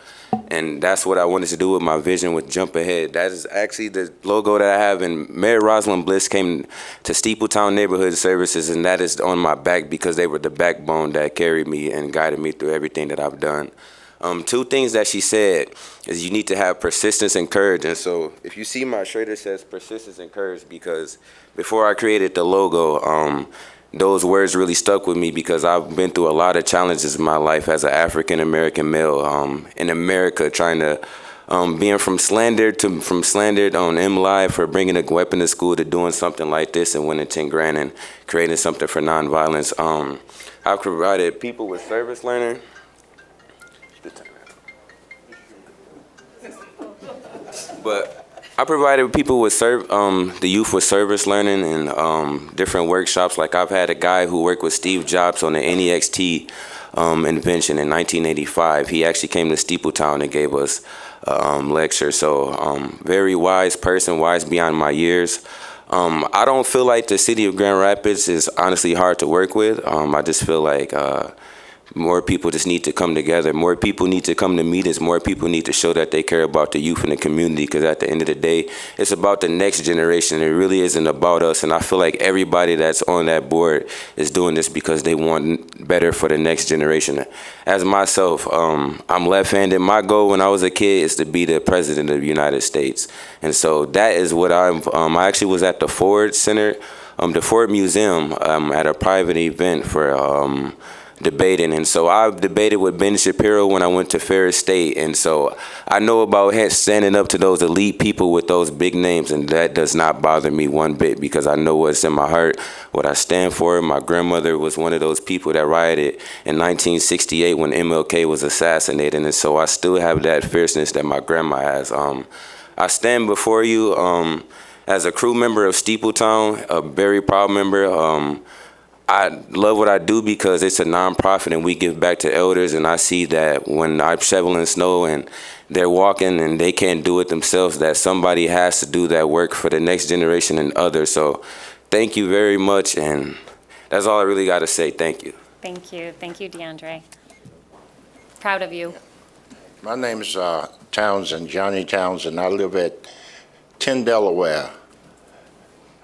And that's what I wanted to do with my vision with Jump Ahead. That is actually the logo that I have. And Mayor Rosalind Bliss came to Steepletown Neighborhood Services, and that is on my back because they were the backbone that carried me and guided me through everything that I've done. 2 things that she said is you need to have persistence and courage. And so if you see my shirt, it says persistence and courage, because before I created the logo, those words really stuck with me because I've been through a lot of challenges in my life as an African-American male in America, trying to, being from slandered on M Live for bringing a weapon to school to doing something like this and winning 10 grand and creating something for nonviolence. I've provided people with service learning. But I provided people with the youth with service learning and different workshops. Like I've had a guy who worked with Steve Jobs on the NEXT invention in 1985. He actually came to Steepletown and gave us a lecture. So very wise person, wise beyond my years. I don't feel like the city of Grand Rapids is honestly hard to work with. I just feel like more people just need to come together. More people need to come to meetings. More people need to show that they care about the youth and the community, because at the end of the day, it's about the next generation. It really isn't about us. And I feel like everybody that's on that board is doing this because they want better for the next generation. As myself, I'm left-handed. My goal when I was a kid is to be the president of the United States. And so that is what I actually was at the Ford Center, the Ford Museum at a private event for debating. And so I've debated with Ben Shapiro when I went to Ferris State. And so I know about standing up to those elite people with those big names, and that does not bother me one bit because I know what's in my heart, what I stand for. My grandmother was one of those people that rioted in 1968 when MLK was assassinated. And so I still have that fierceness that my grandma has. I stand before you as a crew member of Steepletown, a very proud member. I love what I do because it's a nonprofit and we give back to elders, and I see that when I'm shoveling snow and they're walking and they can't do it themselves, that somebody has to do that work for the next generation and others. So thank you very much, and that's all I really got to say. Thank you. Thank you. Thank you, Deandra. Proud of you. My name is Townsend, Johnny Townsend. I live at 10 Delaware.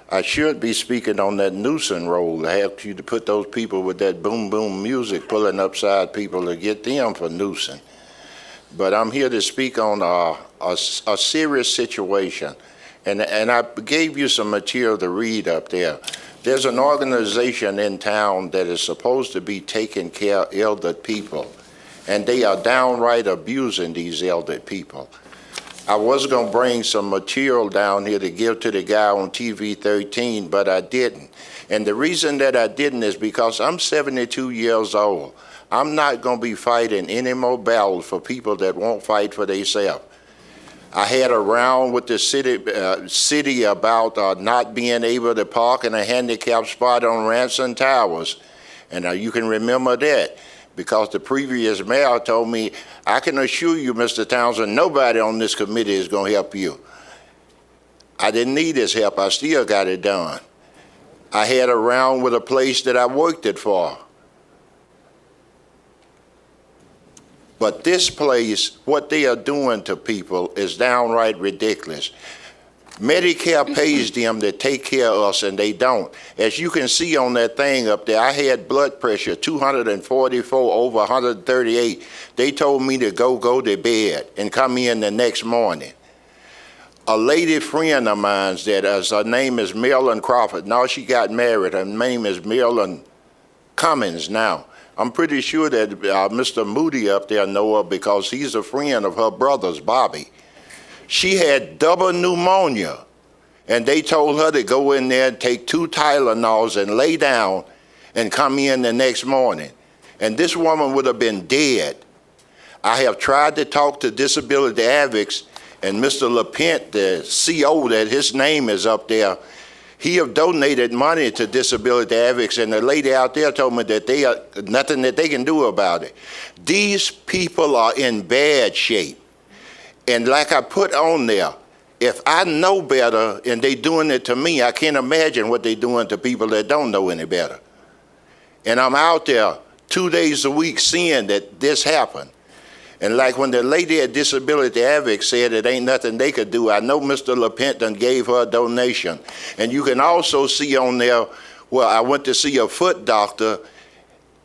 I should be speaking on that nuisance role to help you to put those people with that boom boom music pulling upside people to get them for nuisance. but I'm here to speak on a serious situation. And I gave you some material to read up there. There's an organization in town that is supposed to be taking care of elder people, and they are downright abusing these elder people. I was going to bring some material down here to give to the guy on TV 13, but I didn't. And the reason that I didn't is because I'm 72 years old. I'm not going to be fighting any more battles for people that won't fight for themselves. I had a round with the city about not being able to park in a handicapped spot on Ransom Towers. And you can remember that because the previous mayor told me, I can assure you, Mr. Townsend, nobody on this committee is going to help you. I didn't need his help. I still got it done. I had a round with a place that I worked it for. But this place, what they are doing to people is downright ridiculous. Medicare pays them to take care of us, and they don't. As you can see on that thing up there, I had blood pressure, 244 over 138. They told me to go to bed and come in the next morning. A lady friend of mine her name is Marilyn Crawford. Now she got married. Her name is Marilyn Cummins now. I'm pretty sure that Mr. Moody up there know her because he's a friend of her brother's, Bobby. She had double pneumonia, and they told her to go in there and take 2 Tylenols and lay down and come in the next morning. And this woman would have been dead. I have tried to talk to disability advocates, and Mr. LaPente, the CO, that his name is up there, he have donated money to disability advocates, and the lady out there told me that they are nothing that they can do about it. These people are in bad shape. And like I put on there, if I know better and they doing it to me, I can't imagine what they doing to people that don't know any better. And I'm out there 2 days a week seeing that this happen. And like when the lady at Disability Advocates said it ain't nothing they could do, I know Mr. LaPente done gave her a donation. And you can also see on there, well, I went to see a foot doctor,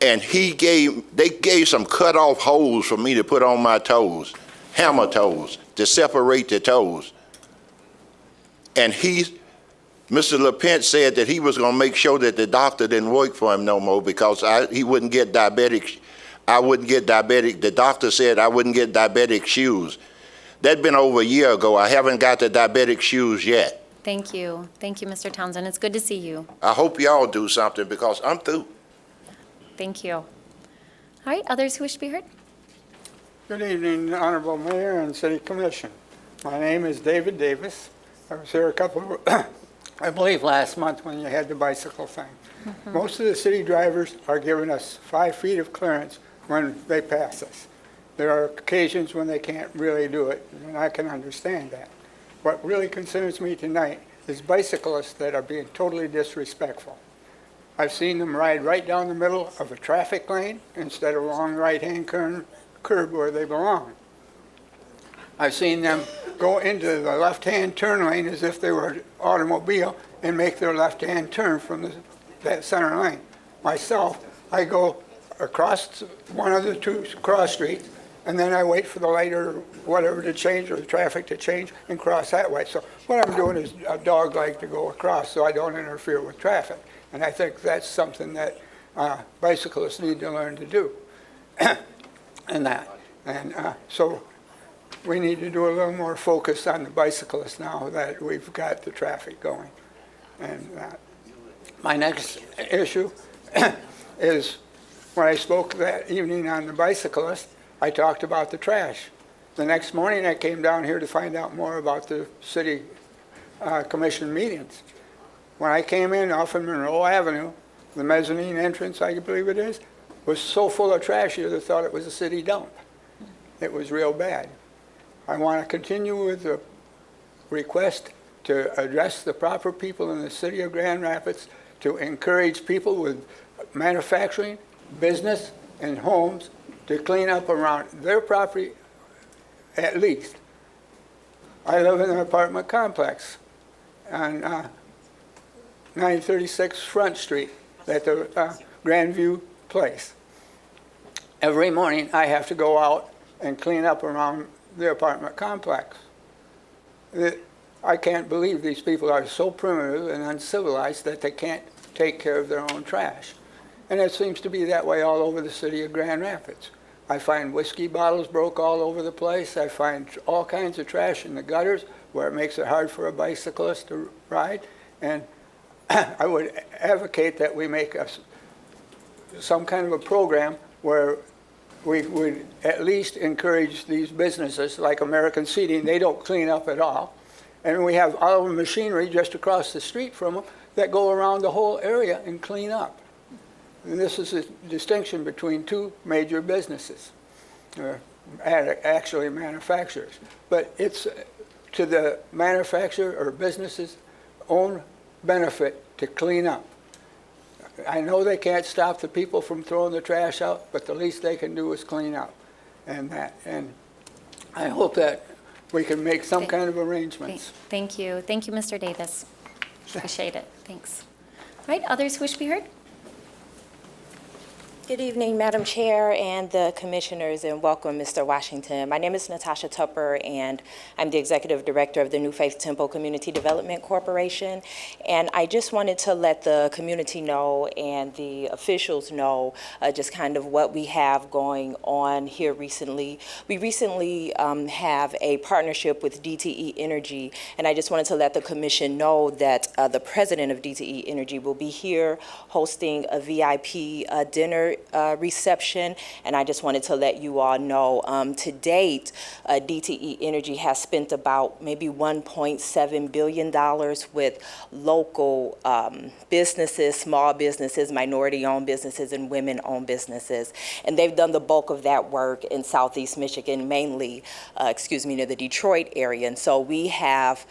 and they gave some cut off holes for me to put on my toes, hammer toes, to separate the toes. And Mr. LaPente said that he was going to make sure that the doctor didn't work for him no more because he wouldn't get diabetic. I wouldn't get diabetic. The doctor said I wouldn't get diabetic shoes. That'd been over a year ago. I haven't got the diabetic shoes yet. Thank you. Thank you, Mr. Townsend. It's good to see you. I hope y'all do something because I'm through. Thank you. All right, others who wish to be heard? Good evening, Honorable Mayor and City Commission. My name is David Davis. I was here I believe last month when you had the bicycle thing. Mm-hmm. Most of the city drivers are giving us 5 feet of clearance when they pass us. There are occasions when they can't really do it, and I can understand that. What really concerns me tonight is bicyclists that are being totally disrespectful. I've seen them ride right down the middle of a traffic lane instead of along the right-hand curb where they belong. I've seen them go into the left-hand turn lane as if they were an automobile and make their left-hand turn from that center lane. Myself, I go across one of the 2 cross streets, and then I wait for the light or whatever to change or the traffic to change and cross that way. So what I'm doing is a dog-leg to go across so I don't interfere with traffic. And I think that's something that bicyclists need to learn to do. So we need to do a little more focus on the bicyclists now that we've got the traffic going. And my next issue is when I spoke that evening on the bicyclist, I talked about the trash. The next morning I came down here to find out more about the city commission meetings. When I came in off of Monroe Avenue, the mezzanine entrance, I believe it is, was so full of trash you'd have thought it was a city dump. It was real bad. I want to continue with the request to address the proper people in the city of Grand Rapids to encourage people with manufacturing, business, and homes to clean up around their property at least. I live in an apartment complex on 936 Front Street at the Grandview Place. Every morning I have to go out and clean up around the apartment complex. I can't believe these people are so primitive and uncivilized that they can't take care of their own trash. And it seems to be that way all over the city of Grand Rapids. I find whiskey bottles broke all over the place. I find all kinds of trash in the gutters where it makes it hard for a bicyclist to ride. And I would advocate that we make some kind of a program where we would at least encourage these businesses like American Seating. They don't clean up at all. And we have all of the machinery just across the street from them that go around the whole area and clean up. And this is a distinction between two major businesses, actually manufacturers. But it's to the manufacturer or business's own benefit to clean up. I know they can't stop the people from throwing the trash out, but the least they can do is clean up. And I hope that we can make some kind of arrangements. Thank you. Thank you, Mr. Davis. Appreciate it. Thanks. All right, others wish to be heard? Good evening, Madam Chair and the Commissioners, and welcome, Mr. Washington. My name is Natasha Tupper, and I'm the Executive Director of the New Faith Temple Community Development Corporation. And I just wanted to let the community know and the officials know just kind of what we have going on here recently. We recently have a partnership with DTE Energy, and I just wanted to let the Commission know that the President of DTE Energy will be here hosting a VIP dinner reception, and I just wanted to let you all know to date DTE Energy has spent about maybe $1.7 billion with local businesses, small businesses, minority-owned businesses, and women-owned businesses, and they've done the bulk of that work in Southeast Michigan, mainly, near the Detroit area, and so we have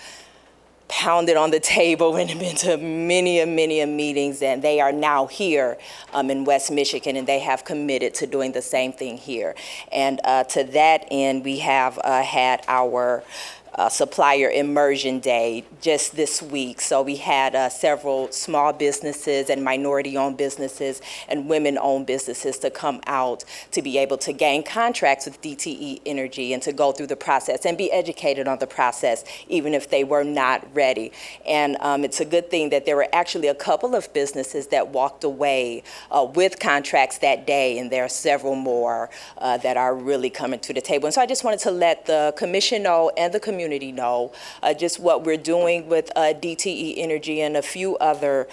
pounded on the table and been to many meetings, and they are now here in West Michigan, and they have committed to doing the same thing here. And to that end, we have had our supplier immersion day just this week. So we had several small businesses and minority-owned businesses and women-owned businesses to come out to be able to gain contracts with DTE Energy and to go through the process and be educated on the process, even if they were not ready. And it's a good thing that there were actually a couple of businesses that walked away with contracts that day, and there are several more that are really coming to the table. And so I just wanted to let the Commission know and the community know just what we're doing with DTE Energy and a few other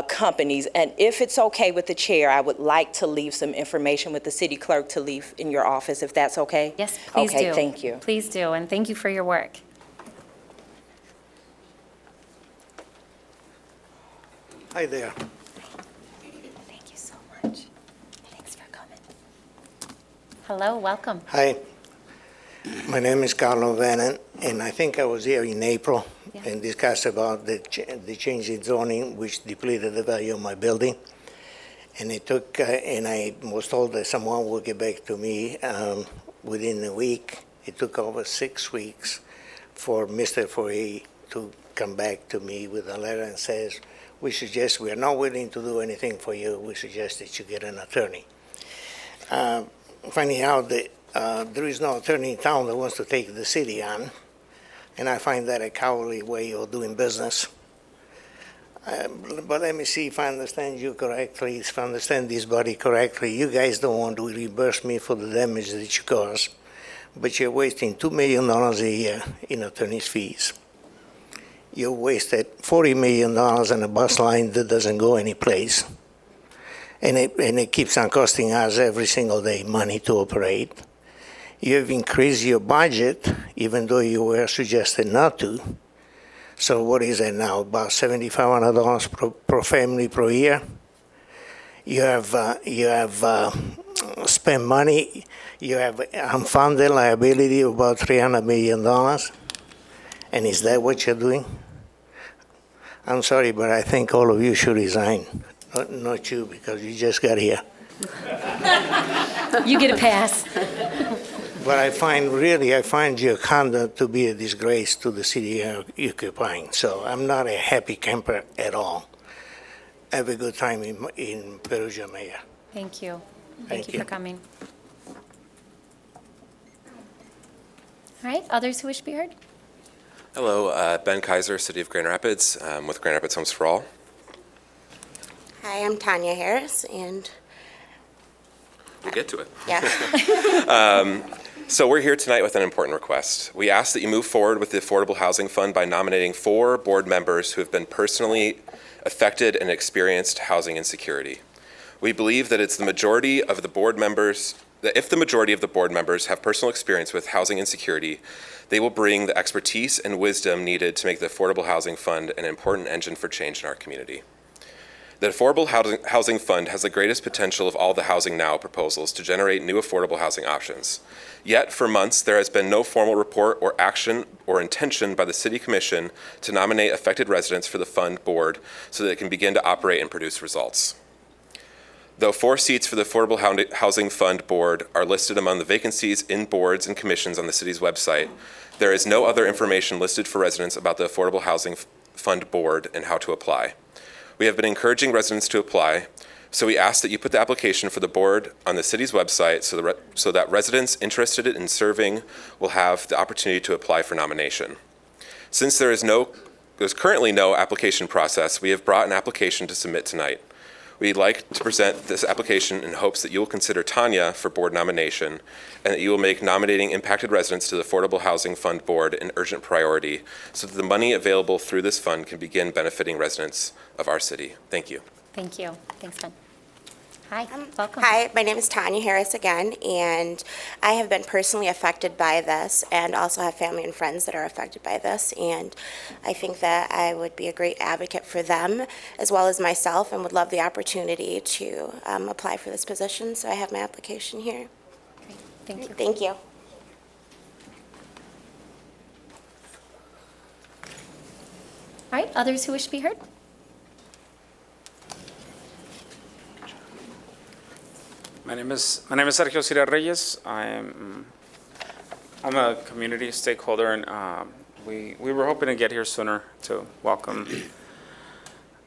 companies. And if it's okay with the chair, I would like to leave some information with the city clerk to leave in your office, if that's okay? Yes, please do. Okay, thank you. Please do, and thank you for your work. Hi there. Thank you so much. Thanks for coming. Hello, welcome. Hi. My name is Carlo Vannin, and I think I was here in April and discussed about the change in zoning, which depleted the value of my building. And it took, and I was told that someone would get back to me within a week. It took over 6 weeks for Mr. Foy to come back to me with a letter and says, we are not willing to do anything for you. We suggest that you get an attorney. Finding out that there is no attorney in town that wants to take the city on, and I find that a cowardly way of doing business. But let me see if I understand you correctly, if I understand this body correctly. You guys don't want to reimburse me for the damage that you caused, but you're wasting $2 million a year in attorney's fees. You wasted $40 million on a bus line that doesn't go anyplace. And it keeps on costing us every single day money to operate. You have increased your budget, even though you were suggested not to. So what is it now, about $7,500 per family per year? You have spent money. You have unfunded liability of about $300 million. And is that what you're doing? I'm sorry, but I think all of you should resign. Not you, because you just got here. You get a pass. But I find your conduct to be a disgrace to the city you're occupying. So I'm not a happy camper at all. Have a good time in Perugia, Mayor. Thank you. Thank Thank you you. for coming. All right, others who wish to be heard? Hello, Ben Kaiser, City of Grand Rapids, with Grand Rapids Homes for All. Hi, I'm Tanya Harris, and We'll get to it. yeah. So we're here tonight with an important request. We ask that you move forward with the Affordable Housing Fund by nominating 4 board members who have been personally affected and experienced housing insecurity. We believe that it's the majority of the board members, that if the majority of the board members have personal experience with housing insecurity, they will bring the expertise and wisdom needed to make the Affordable Housing Fund an important engine for change in our community. The Affordable Housing Fund has the greatest potential of all the Housing Now proposals to generate new affordable housing options. Yet, for months, there has been no formal report or action or intention by the City Commission to nominate affected residents for the fund board so that it can begin to operate and produce results. Though 4 seats for the Affordable Housing Fund board are listed among the vacancies in boards and commissions on the city's website, there is no other information listed for residents about the Affordable Housing Fund board and how to apply. We have been encouraging residents to apply, so we ask that you put the application for the board on the city's website so that residents interested in serving will have the opportunity to apply for nomination. Since there's currently no application process, we have brought an application to submit tonight. We'd like to present this application in hopes that you will consider Tanya for board nomination and that you will make nominating impacted residents to the Affordable Housing Fund Board an urgent priority so that the money available through this fund can begin benefiting residents of our city. Thank you. Thank you. Thanks, Ben. Hi, welcome. Hi, my name is Tanya Harris again, and I have been personally affected by this and also have family and friends that are affected by this, and I think that I would be a great advocate for them as well as myself and would love the opportunity to apply for this position, so I have my application here. Great. Thank you. Thank you. All right, others who wish to be heard? My name is Sergio Reyes. I'm a community stakeholder, and we were hoping to get here sooner to welcome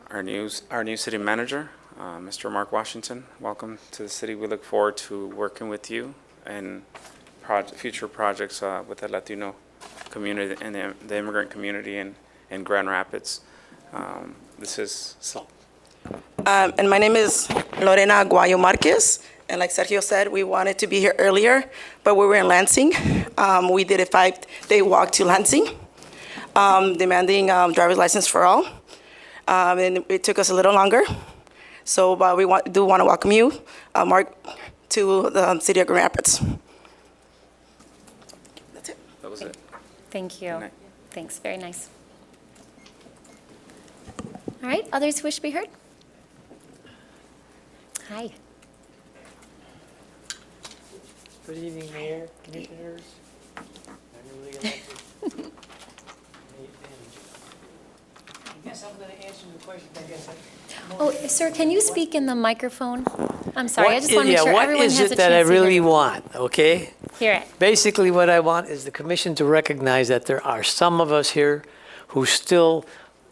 our new city manager, Mr. Mark Washington. Welcome to the city. We look forward to working with you and future projects with the Latino community and the immigrant community in Grand Rapids. This is Sal. And my name is Lorena Guayo Marquez. And like Sergio said, we wanted to be here earlier, but we were in Lansing. We did a 5-day walk to Lansing, demanding driver's license for all. And it took us a little longer. So we do want to welcome you, Mark, to the city of Grand Rapids. That's it. That was it. Thank you. Thanks, very nice. All right, others who wish to be heard? Hi. Good evening, Mayor, Commissioners. I guess I'm going to answer the question. Oh, sir, can you speak in the microphone? I'm sorry, I just want to make sure what everyone has a is chance it that I to hear really you. want, okay? Hear it. Basically, what I want is the commission to recognize that there are some of us here who still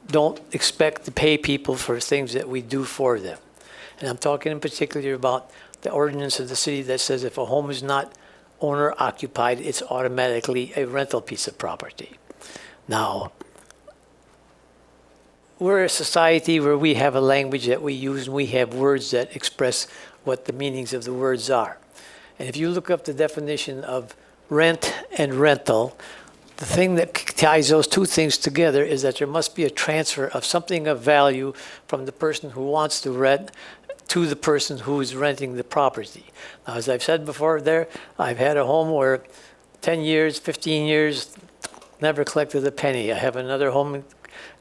don't expect to pay people for things that we do for them. And I'm talking in particular about the ordinance of the city that says if a home is not owner occupied, it's automatically a rental piece of property. Now, we're a society where we have a language that we use and we have words that express what the meanings of the words are. And if you look up the definition of rent and rental, the thing that ties those two things together is that there must be a transfer of something of value from the person who wants to rent to the person who is renting the property. Now, as I've said before there, I've had a home where 10 years, 15 years, never collected a penny. I have another home in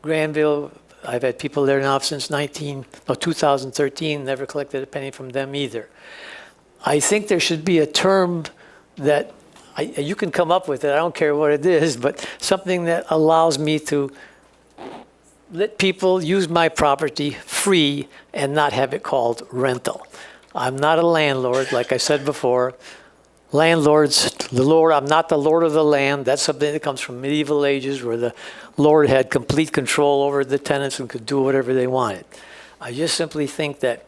Granville. I've had people there now since 2013, never collected a penny from them either. I think there should be a term that you can come up with it, I don't care what it is, but something that allows me to let people use my property free and not have it called rental. I'm not a landlord, like I said before. Landlords, I'm not the lord of the land. That's something that comes from medieval ages where the lord had complete control over the tenants and could do whatever they wanted. I just simply think that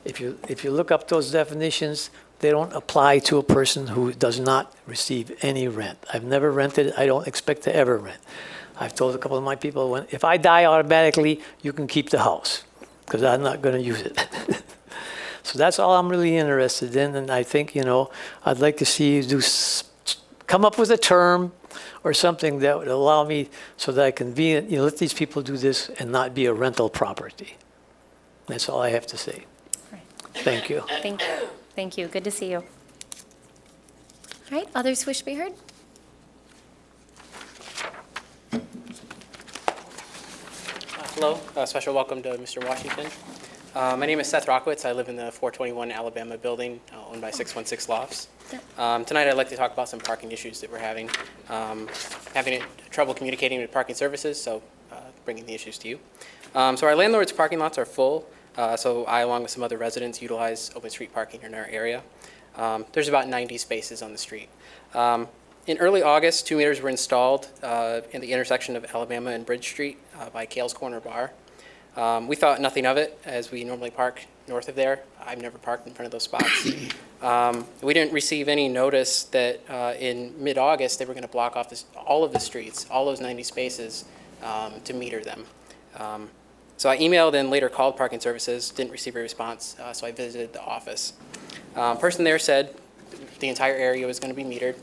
if you look up those definitions, they don't apply to a person who does not receive any rent. I've never rented. I don't expect to ever rent. I've told a couple of my people, if I die automatically, you can keep the house, because I'm not going to use it. So that's all I'm really interested in, and I think, I'd like to see you come up with a term or something that would allow me so that I can let these people do this and not be a rental property. That's all I have to say. Thank you. Thank you. Thank you. Good to see you. All right, others wish to be heard? Hello, special welcome to Mr. Washington. My name is Seth Rockets. I live in the 421 Alabama building owned by 616 Lofts. Tonight I'd like to talk about some parking issues that we're having. Having trouble communicating with parking services, so bringing the issues to you. So our landlord's parking lots are full, so I, along with some other residents, utilize open street parking in our area. There's about 90 spaces on the street. In early August, 2 meters were installed in the intersection of Alabama and Bridge Street by Kale's Corner Bar. We thought nothing of it, as we normally park north of there. I've never parked in front of those spots. We didn't receive any notice that in mid-August they were going to block off all of the streets, all those 90 spaces, to meter them. So I emailed and later called parking services, didn't receive a response, so I visited the office. Person there said the entire area was going to be metered.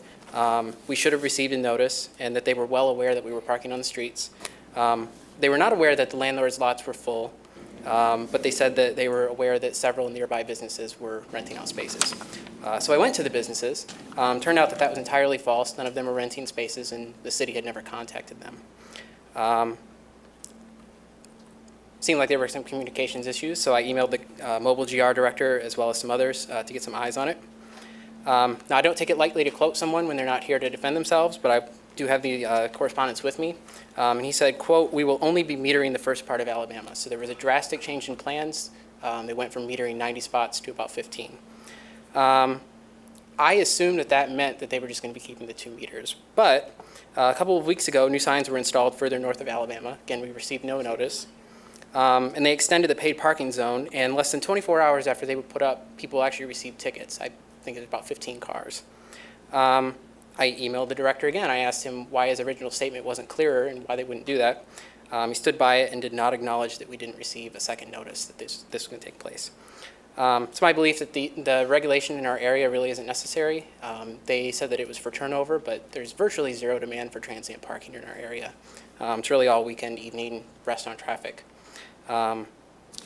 We should have received a notice, and that they were well aware that we were parking on the streets. They were not aware that the landlord's lots were full, but they said that they were aware that several nearby businesses were renting out spaces. So I went to the businesses. Turned out that that was entirely false. None of them were renting spaces, and the city had never contacted them. Seemed like there were some communications issues, so I emailed the mobile GR director as well as some others to get some eyes on it. Now, I don't take it lightly to quote someone when they're not here to defend themselves, but I do have the correspondence with me. And he said, quote, "We will only be metering the first part of Alabama." So there was a drastic change in plans. They went from metering 90 spots to about 15. I assumed that that meant that they were just going to be keeping the 2 meters. But a couple of weeks ago, new signs were installed further north of Alabama. Again, we received no notice. And they extended the paid parking zone, and less than 24 hours after they were put up, people actually received tickets. I think it was about 15 cars. I emailed the director again. I asked him why his original statement wasn't clearer and why they wouldn't do that. He stood by it and did not acknowledge that we didn't receive a second notice that this was going to take place. It's my belief that the regulation in our area really isn't necessary. They said that it was for turnover, but there's virtually zero demand for transient parking in our area. It's really all weekend, evening, restaurant traffic.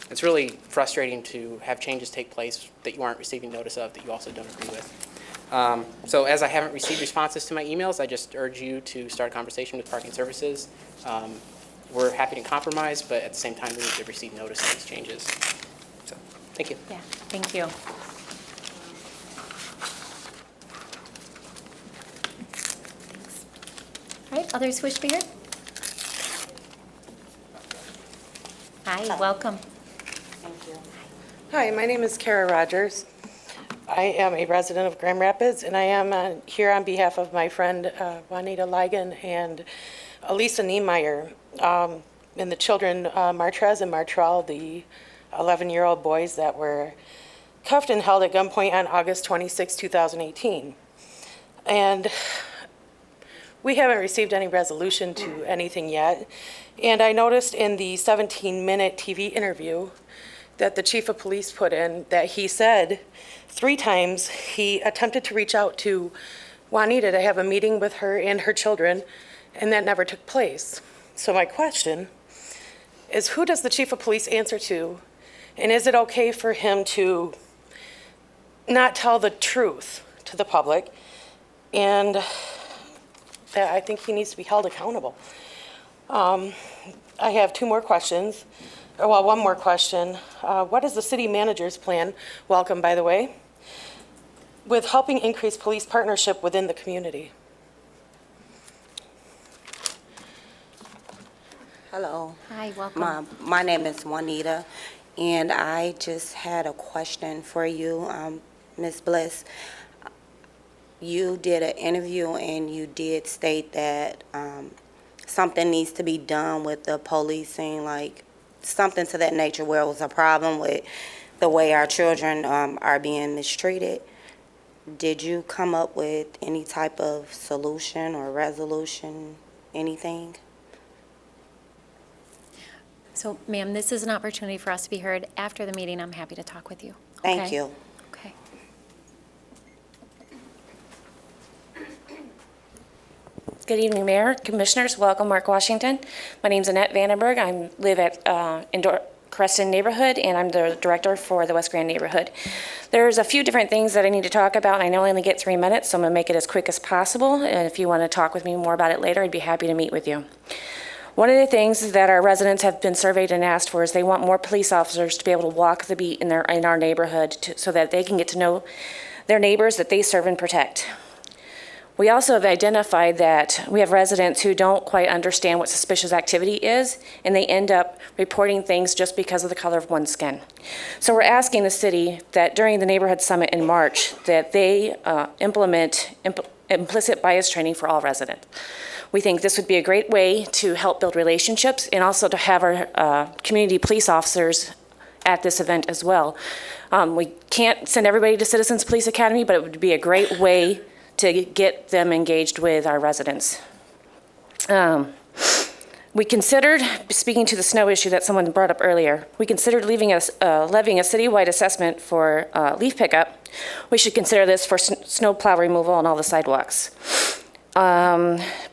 It's really frustrating to have changes take place that you aren't receiving notice of, that you also don't agree with. So as I haven't received responses to my emails, I just urge you to start a conversation with parking services. We're happy to compromise, but at the same time, we need to receive notice of these changes. So, thank you. Yeah, thank you. Thanks. All right, others wish to be heard? Hi, welcome. Thank you. Hi, my name is Cara Rodgers. I am a resident of Grand Rapids, and I am here on behalf of my friend Juanita Ligon and Elisa Niemeyer, and the children Martrez and Martrell, the 11-year-old boys that were cuffed and held at gunpoint on August 26, 2018. And we haven't received any resolution to anything yet. And I noticed in the 17-minute TV interview that the chief of police put in that he said 3 times he attempted to reach out to Juanita to have a meeting with her and her children, and that never took place. So my question is, who does the chief of police answer to? And is it okay for him to not tell the truth to the public? And I think he needs to be held accountable. I have 2 more questions. Well, 1 more question. What is the city manager's plan, welcome by the way, with helping increase police partnership within the community? Hello. Hi, welcome. My name is Juanita, and I just had a question for you, Ms. Bliss. You did an interview and you did state that something needs to be done with the policing, like something to that nature, where it was a problem with the way our children are being mistreated. did you come up with any type of solution or resolution, anything? So, ma'am, this is an opportunity for us to be heard. After the meeting, I'm happy to talk with you. Thank Okay? you. Okay. Good evening, Mayor, Commissioners. Welcome, Mark Washington. My name's Annette Vandenberg. I live at Creston neighborhood, and I'm the director for the West Grand neighborhood. There's a few different things that I need to talk about. I know I only get 3 minutes, so I'm going to make it as quick as possible. And if you want to talk with me more about it later, I'd be happy to meet with you. One of the things that our residents have been surveyed and asked for is they want more police officers to be able to walk the beat in our neighborhood so that they can get to know their neighbors that they serve and protect. We also have identified that we have residents who don't quite understand what suspicious activity is, and they end up reporting things just because of the color of one's skin. So we're asking the city that during the neighborhood summit in March, that they implement implicit bias training for all residents. We think this would be a great way to help build relationships and also to have our community police officers at this event as well. We can't send everybody to Citizens Police Academy, but it would be a great way to get them engaged with our residents. We considered, speaking to the snow issue that someone brought up earlier, we considered levying a citywide assessment for leaf pickup. We should consider this for snow plow removal on all the sidewalks.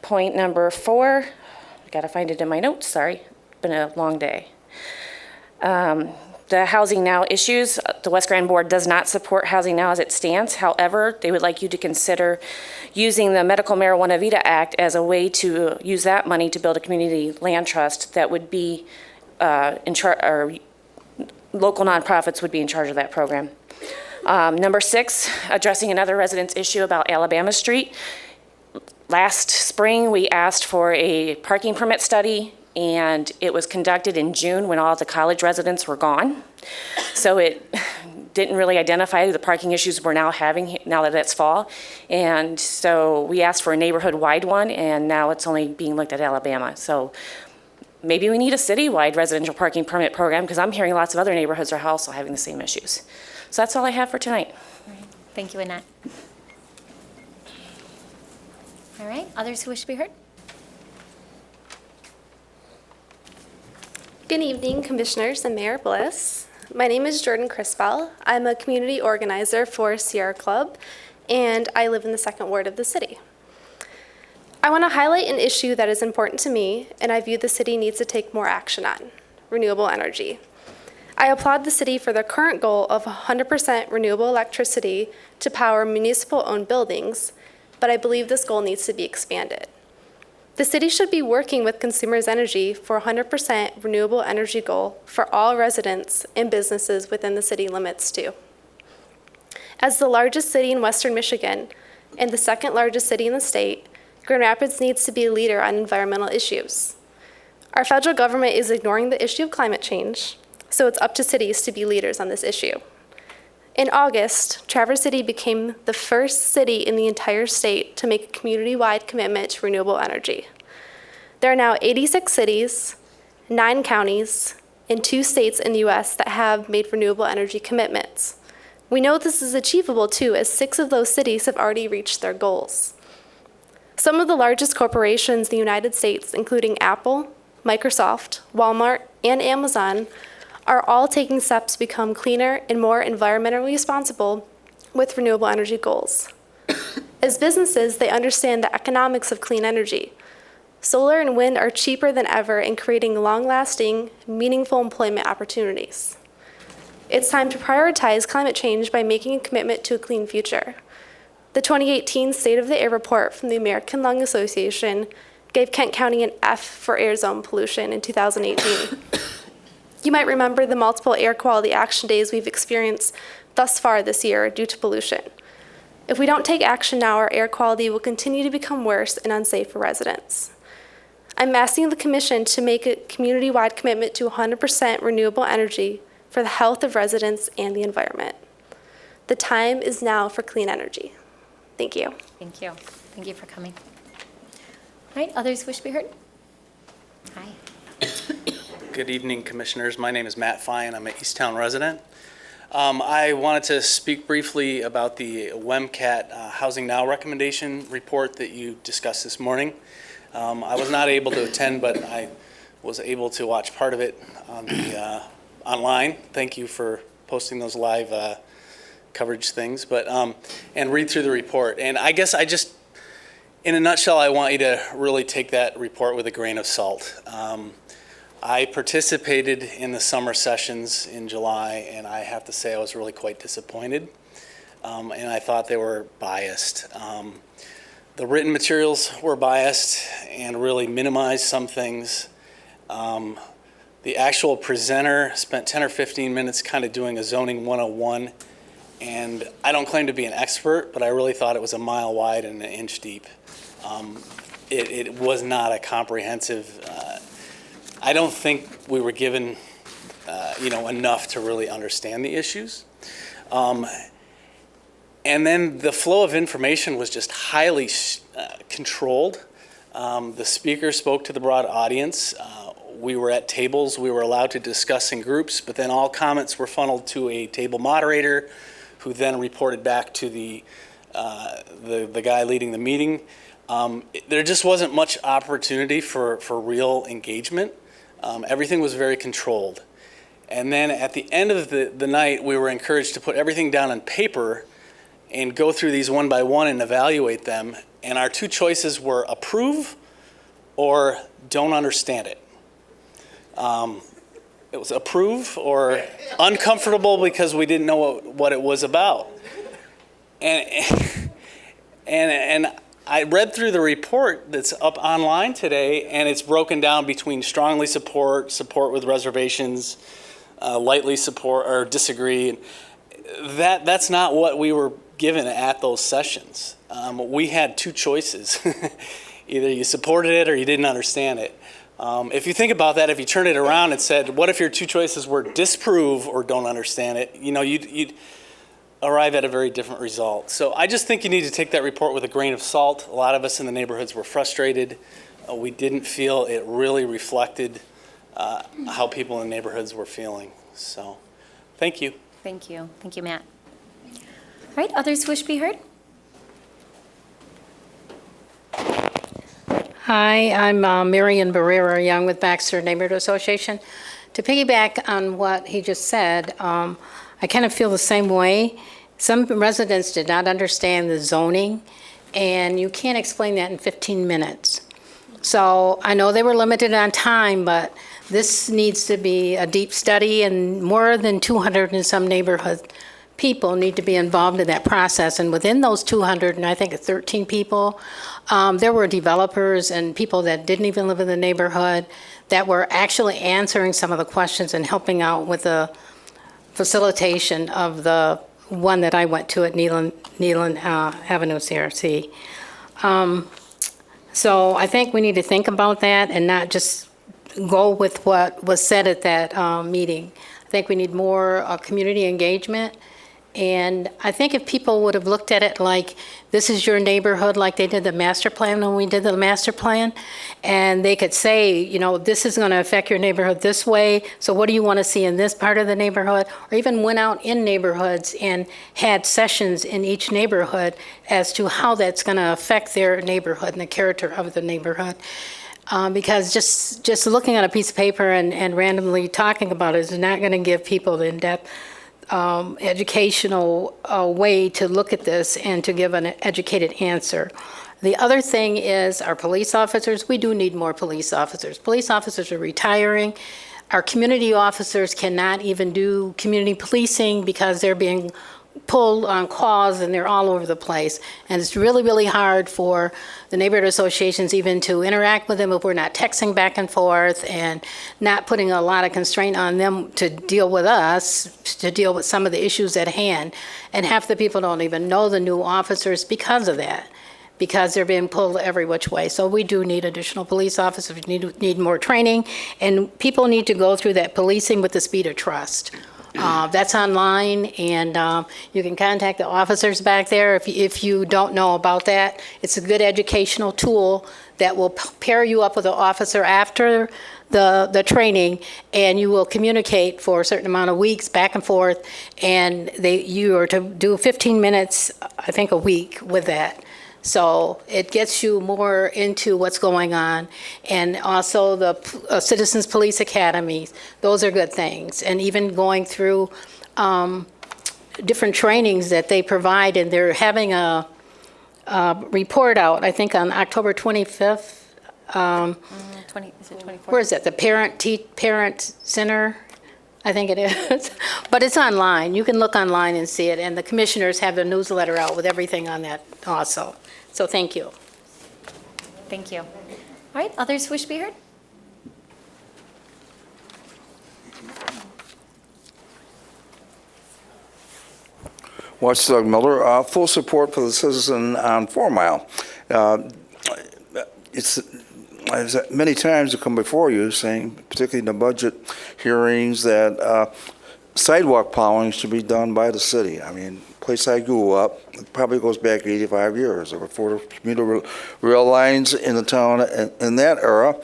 Point number 4, I gotta find it in my notes, sorry, it's been a long day. The Housing Now issues, the West Grand Board does not support Housing Now as it stands. However, they would like you to consider using the Medical Marijuana Vita Act as a way to use that money to build a community land trust that would be in charge, or local nonprofits would be in charge of that program. Number 6, addressing another resident's issue about Alabama Street. Last spring, we asked for a parking permit study, and it was conducted in June when all the college residents were gone. So it didn't really identify the parking issues we're now having now that it's fall. And so we asked for a neighborhood-wide one, and now it's only being looked at Alabama. So maybe we need a citywide residential parking permit program, because I'm hearing lots of other neighborhoods are also having the same issues. So that's all I have for tonight. All right. Thank you, Annette. All right, others who wish to be heard? Good evening, Commissioners and Mayor Bliss. My name is Jordan Crispell. I'm a community organizer for Sierra Club, and I live in the 2nd Ward of the city. I want to highlight an issue that is important to me, and I view the city needs to take more action on: renewable energy. I applaud the city for their current goal of 100% renewable electricity to power municipal-owned buildings, but I believe this goal needs to be expanded. The city should be working with Consumers Energy for 100% renewable energy goal for all residents and businesses within the city limits too. As the largest city in Western Michigan and the 2nd largest city in the state, Grand Rapids needs to be a leader on environmental issues. Our federal government is ignoring the issue of climate change, so it's up to cities to be leaders on this issue. In August, Traverse City became the first city in the entire state to make a community-wide commitment to renewable energy. There are now 86 cities, 9 counties, and 2 states in the U.S. that have made renewable energy commitments. We know this is achievable too, as 6 of those cities have already reached their goals. Some of the largest corporations in the United States, including Apple, Microsoft, Walmart, and Amazon, are all taking steps to become cleaner and more environmentally responsible with renewable energy goals. As businesses, they understand the economics of clean energy. Solar and wind are cheaper than ever in creating long-lasting, meaningful employment opportunities. It's time to prioritize climate change by making a commitment to a clean future. The 2018 State of the Air report from the American Lung Association gave Kent County an F for air zone pollution in 2018. You might remember the multiple air quality action days we've experienced thus far this year due to pollution. If we don't take action now, our air quality will continue to become worse and unsafe for residents. I'm asking the Commission to make a community-wide commitment to 100% renewable energy for the health of residents and the environment. The time is now for clean energy. Thank you. Thank you. Thank you for coming. All right, others wish to be heard? Hi. Good evening, Commissioners. My name is Matt Fine. I'm an Easttown resident. I wanted to speak briefly about the WMCAT Housing Now recommendation report that you discussed this morning. I was not able to attend, but I was able to watch part of it on the online. Thank you for posting those live coverage things, and read through the report. And I guess in a nutshell, I want you to really take that report with a grain of salt. I participated in the summer sessions in July, and I have to say I was really quite disappointed, and I thought they were biased. The written materials were biased and really minimized some things. The actual presenter spent 10 or 15 minutes kind of doing a zoning 101, and I don't claim to be an expert, but I really thought it was a mile wide and an inch deep. It was not a comprehensive, I don't think we were given enough to really understand the issues. And then the flow of information was just highly controlled. The speaker spoke to the broad audience. We were at tables. We were allowed to discuss in groups, but then all comments were funneled to a table moderator who then reported back to the guy leading the meeting. There just wasn't much opportunity for real engagement. Everything was very controlled. And then at the end of the night, we were encouraged to put everything down on paper and go through these one by one and evaluate them. And our two choices were approve or don't understand it. It was approve or uncomfortable because we didn't know what it was about. And I read through the report that's up online today, and it's broken down between strongly support, support with reservations, lightly support or disagree. That's not what we were given at those sessions. We had two choices. Either you supported it or you didn't understand it. If you think about that, if you turn it around and said, what if your two choices were disprove or don't understand it, you'd arrive at a very different result. So I just think you need to take that report with a grain of salt. A lot of us in the neighborhoods were frustrated. We didn't feel it really reflected how people in the neighborhoods were feeling. So thank you. Thank you. Thank you, Matt. All right, others wish to be heard? Hi, I'm Marion Barrera Young with Baxter Neighborhood Association. To piggyback on what he just said, I kind of feel the same way. Some residents did not understand the zoning, and you can't explain that in 15 minutes. So I know they were limited on time, but this needs to be a deep study, and more than 200 in some neighborhoods people need to be involved in that process. And within those 200, and I think 13 people, there were developers and people that didn't even live in the neighborhood that were actually answering some of the questions and helping out with the facilitation of the one that I went to at Neelan Avenue CRC. So I think we need to think about that and not just go with what was said at that meeting. I think we need more community engagement. And I think if people would have looked at it like this is your neighborhood, like they did the master plan when we did the master plan, and they could say, this is going to affect your neighborhood this way, so what do you want to see in this part of the neighborhood? Or even went out in neighborhoods and had sessions in each neighborhood as to how that's going to affect their neighborhood and the character of the neighborhood. Because just looking at a piece of paper and randomly talking about it is not going to give people the in-depth educational way to look at this and to give an educated answer. The other thing is our police officers. We do need more police officers. Police officers are retiring. Our community officers cannot even do community policing because they're being pulled on calls and they're all over the place. And it's really, really hard for the neighborhood associations even to interact with them if we're not texting back and forth and not putting a lot of constraint on them to deal with us, to deal with some of the issues at hand. And half the people don't even know the new officers because of that, because they're being pulled every which way. So we do need additional police officers. We need more training, and people need to go through that policing with the speed of trust. That's online, and you can contact the officers back there if you don't know about that. It's a good educational tool that will pair you up with an officer after the training, and you will communicate for a certain amount of weeks back and forth, and you are to do 15 minutes, I think, a week with that. So it gets you more into what's going on. And also the Citizens Police Academies, those are good things. And even going through different trainings that they provide, and they're having a report out, I think on October 25th. 20, is it 24? Where is it? The Parent Center? I think it is. But it's online. You can look online and see it. And the commissioners have a newsletter out with everything on that also. So thank you. Thank you. All right, others wish to be heard? Watchdog Miller, full support for the citizen on 4 Mile. I've many times to come before you saying, particularly in the budget hearings, that sidewalk plowing should be done by the city. I mean, place I grew up, it probably goes back 85 years. There were 4 commuter rail lines in the town in that era,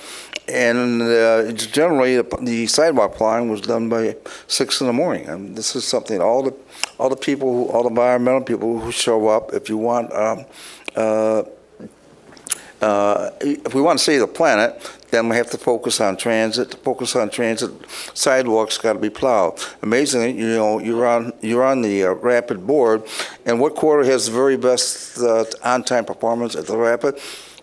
and generally the sidewalk plowing was done by 6 in the morning. And this is something all the people, all the environmental people who show up, if you want. If we want to save the planet, then we have to focus on transit. To focus on transit, sidewalks got to be plowed. Amazingly, you're on the Rapid board, and what quarter has the very best on-time performance at the Rapid?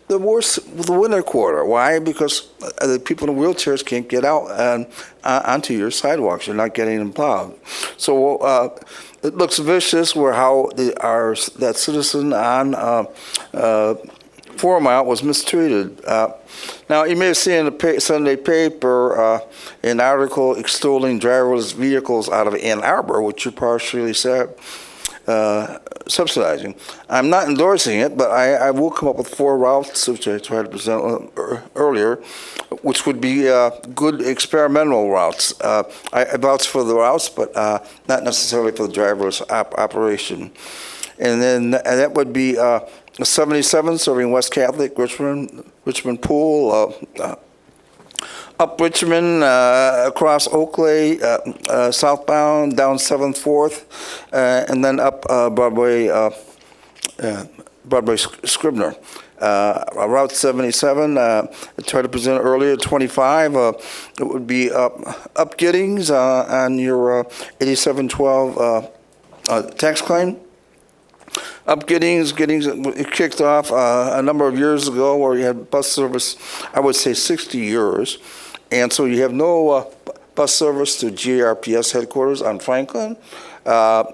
The winter quarter. Why? Because the people in wheelchairs can't get out and onto your sidewalks. You're not getting them plowed. So it looks vicious where how that citizen on 4 Mile was mistreated. Now, you may have seen in the Sunday paper an article extolling driverless vehicles out of Ann Arbor, which you partially subsidizing. I'm not endorsing it, but I will come up with 4 routes, which I tried to present earlier, which would be good experimental routes. I vouch for the routes, but not necessarily for the driverless operation. And then that would be 77 serving West Catholic, Richmond Pool, up Richmond, across Oakley, southbound, down 7th, 4th, and then up Broadway Scribner. Route 77, I tried to present earlier, 25, it would be up Giddings on your 8712 tax claim. Up Giddings, it kicked off a number of years ago where you had bus service, I would say 60 years. And so you have no bus service to GRPS headquarters on Franklin. The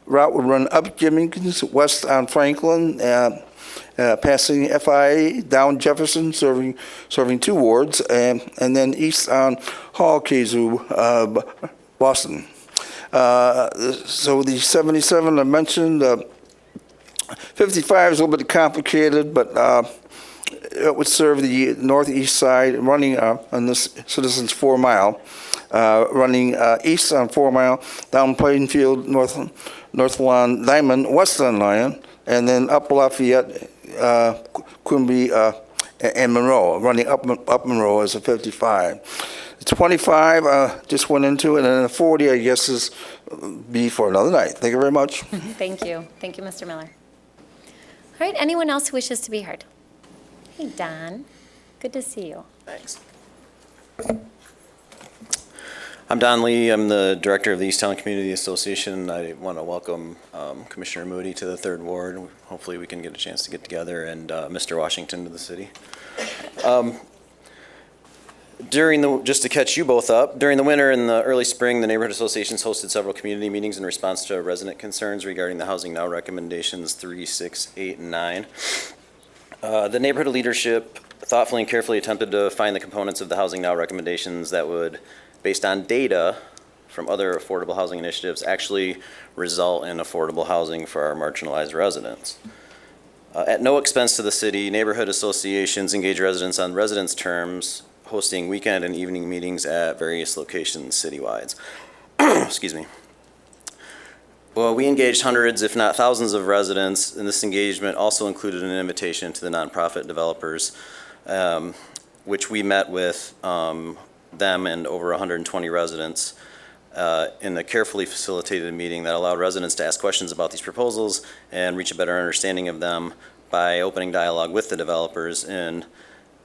route would run up Giddings, west on Franklin, passing FIA, down Jefferson, serving 2 wards, and then east on Hall, Kazoo, Boston. So the 77 I mentioned, 55 is a little bit complicated, but it would serve the northeast side, running on this Citizens 4 Mile, running east on 4 Mile, down Plainfield, North Lawn, Diamond, West on Lyon, and then up Lafayette, Quimby, and Monroe, running up Monroe as a 55. 25 just went into it, and then the 40, I guess, is be for another night. Thank you very much. Thank you. Thank you, Mr. Miller. All right, anyone else who wishes to be heard? Hey, Don. Good to see you. Thanks. I'm Don Lee. I'm the director of the Easttown Community Association. I want to welcome Commissioner Moody to the 3rd Ward. Hopefully we can get a chance to get together, and Mr. Washington to the city. Just to catch you both up, during the winter and the early spring, the neighborhood associations hosted several community meetings in response to resident concerns regarding the Housing Now recommendations 3, 6, 8, and 9. The neighborhood leadership thoughtfully and carefully attempted to find the components of the Housing Now recommendations that would, based on data from other affordable housing initiatives, actually result in affordable housing for our marginalized residents. At no expense to the city, neighborhood associations engage residents on residence terms, hosting weekend and evening meetings at various locations citywide. Excuse me. Well, we engaged hundreds, if not thousands, of residents, and this engagement also included an invitation to the nonprofit developers, which we met with them and over 120 residents in a carefully facilitated meeting that allowed residents to ask questions about these proposals and reach a better understanding of them by opening dialogue with the developers. And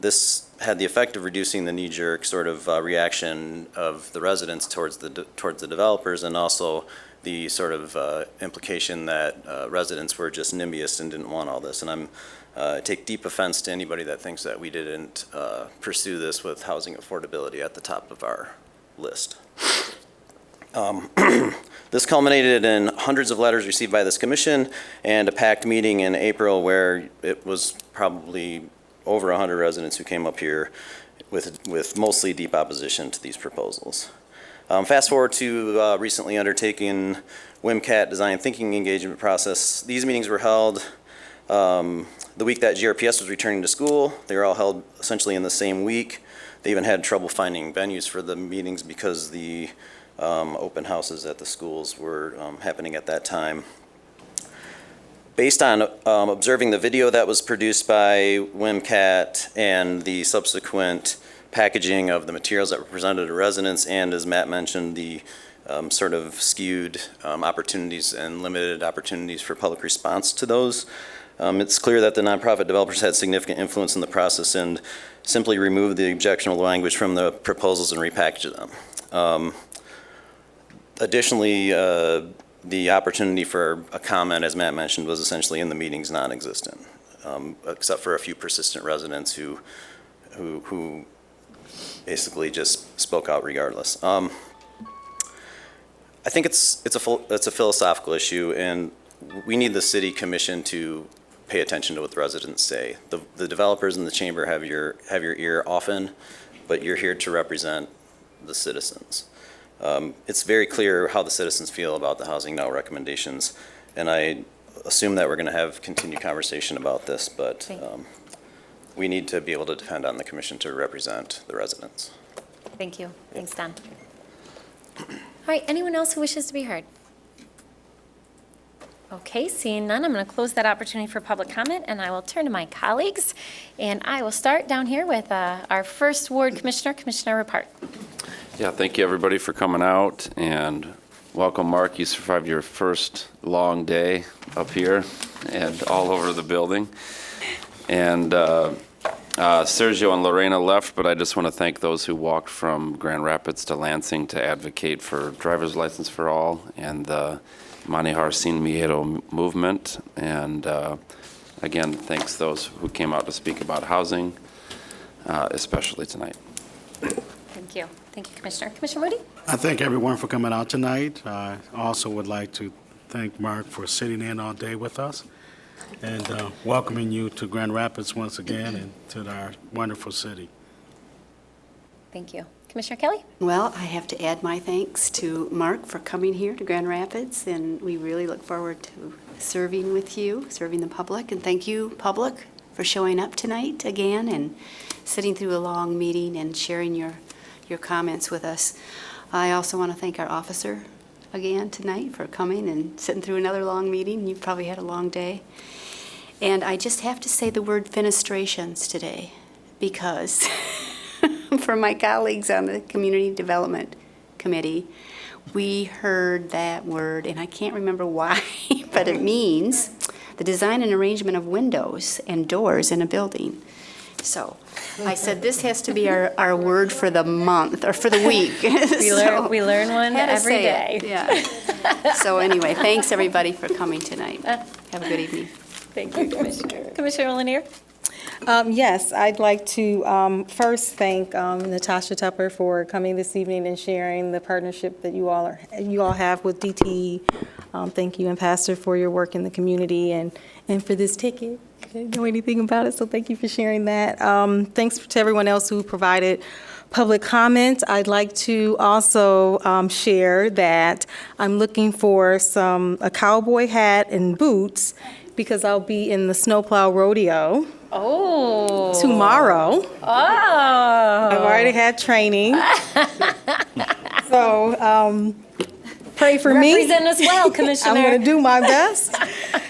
this had the effect of reducing the knee-jerk sort of reaction of the residents towards the developers, and also the sort of implication that residents were just NIMBYist and didn't want all this. And I take deep offense to anybody that thinks that we didn't pursue this with housing affordability at the top of our list. This culminated in hundreds of letters received by this commission and a packed meeting in April where it was probably over 100 residents who came up here with mostly deep opposition to these proposals. Fast forward to recently undertaking WMCAT design thinking engagement process. These meetings were held the week that GRPS was returning to school. They were all held essentially in the same week. They even had trouble finding venues for the meetings because the open houses at the schools were happening at that time. Based on observing the video that was produced by WMCAT and the subsequent packaging of the materials that were presented to residents, and as Matt mentioned, the sort of skewed opportunities and limited opportunities for public response to those, it's clear that the nonprofit developers had significant influence in the process and simply removed the objectionable language from the proposals and repackaged them. Additionally, the opportunity for a comment, as Matt mentioned, was essentially in the meetings non-existent, except for a few persistent residents who basically just spoke out regardless. I think it's a philosophical issue, and we need the city commission to pay attention to what the residents say. The developers in the chamber have your ear often, but you're here to represent the citizens. It's very clear how the citizens feel about the Housing Now recommendations, and I assume that we're going to have continued conversation about this, but we need to be able to depend on the commission to represent the residents. Thank you. Thanks, Don. All right, anyone else who wishes to be heard? Okay, seeing none, I'm going to close that opportunity for public comment, and I will turn to my colleagues, and I will start down here with our first ward commissioner, Commissioner Rapart. Yeah, thank you everybody for coming out, and welcome, Mark. You survived your first long day up here and all over the building. And Sergio and Lorena left, but I just want to thank those who walked from Grand Rapids to Lansing to advocate for driver's license for all and the Manejar Sin Miedo movement. And again, thanks those who came out to speak about housing, especially tonight. Thank you. Thank you, Commissioner. Commissioner Moody? I thank everyone for coming out tonight. I also would like to thank Mark for sitting in all day with us and welcoming you to Grand Rapids once again and to our wonderful city. Thank you. Commissioner Kelly? Well, I have to add my thanks to Mark for coming here to Grand Rapids, and we really look forward to serving with you, serving the public. And thank you, public, for showing up tonight again and sitting through a long meeting and sharing your comments with us. I also want to thank our officer again tonight for coming and sitting through another long meeting. You've probably had a long day. And I just have to say the word fenestrations today because for my colleagues on the Community Development Committee, we heard that word, and I can't remember why, but it means the design and arrangement of windows and doors in a building. So I said, this has to be our word for the month, or for the week. We learn one every day. Yeah. So anyway, thanks everybody for coming tonight. Have a good evening. Thank you, Commissioner. Commissioner Lanier? Yes, I'd like to first thank Natasha Tupper for coming this evening and sharing the partnership that you all have with DTE. Thank you, and Pastor, for your work in the community and for this ticket. I didn't know anything about it, so thank you for sharing that. Thanks to everyone else who provided public comment. I'd like to also share that I'm looking for a cowboy hat and boots because I'll be in the Snowplow Rodeo Oh. tomorrow. Oh. I've already had training. So pray for me. Represent us well, Commissioner. I'm going to do my best.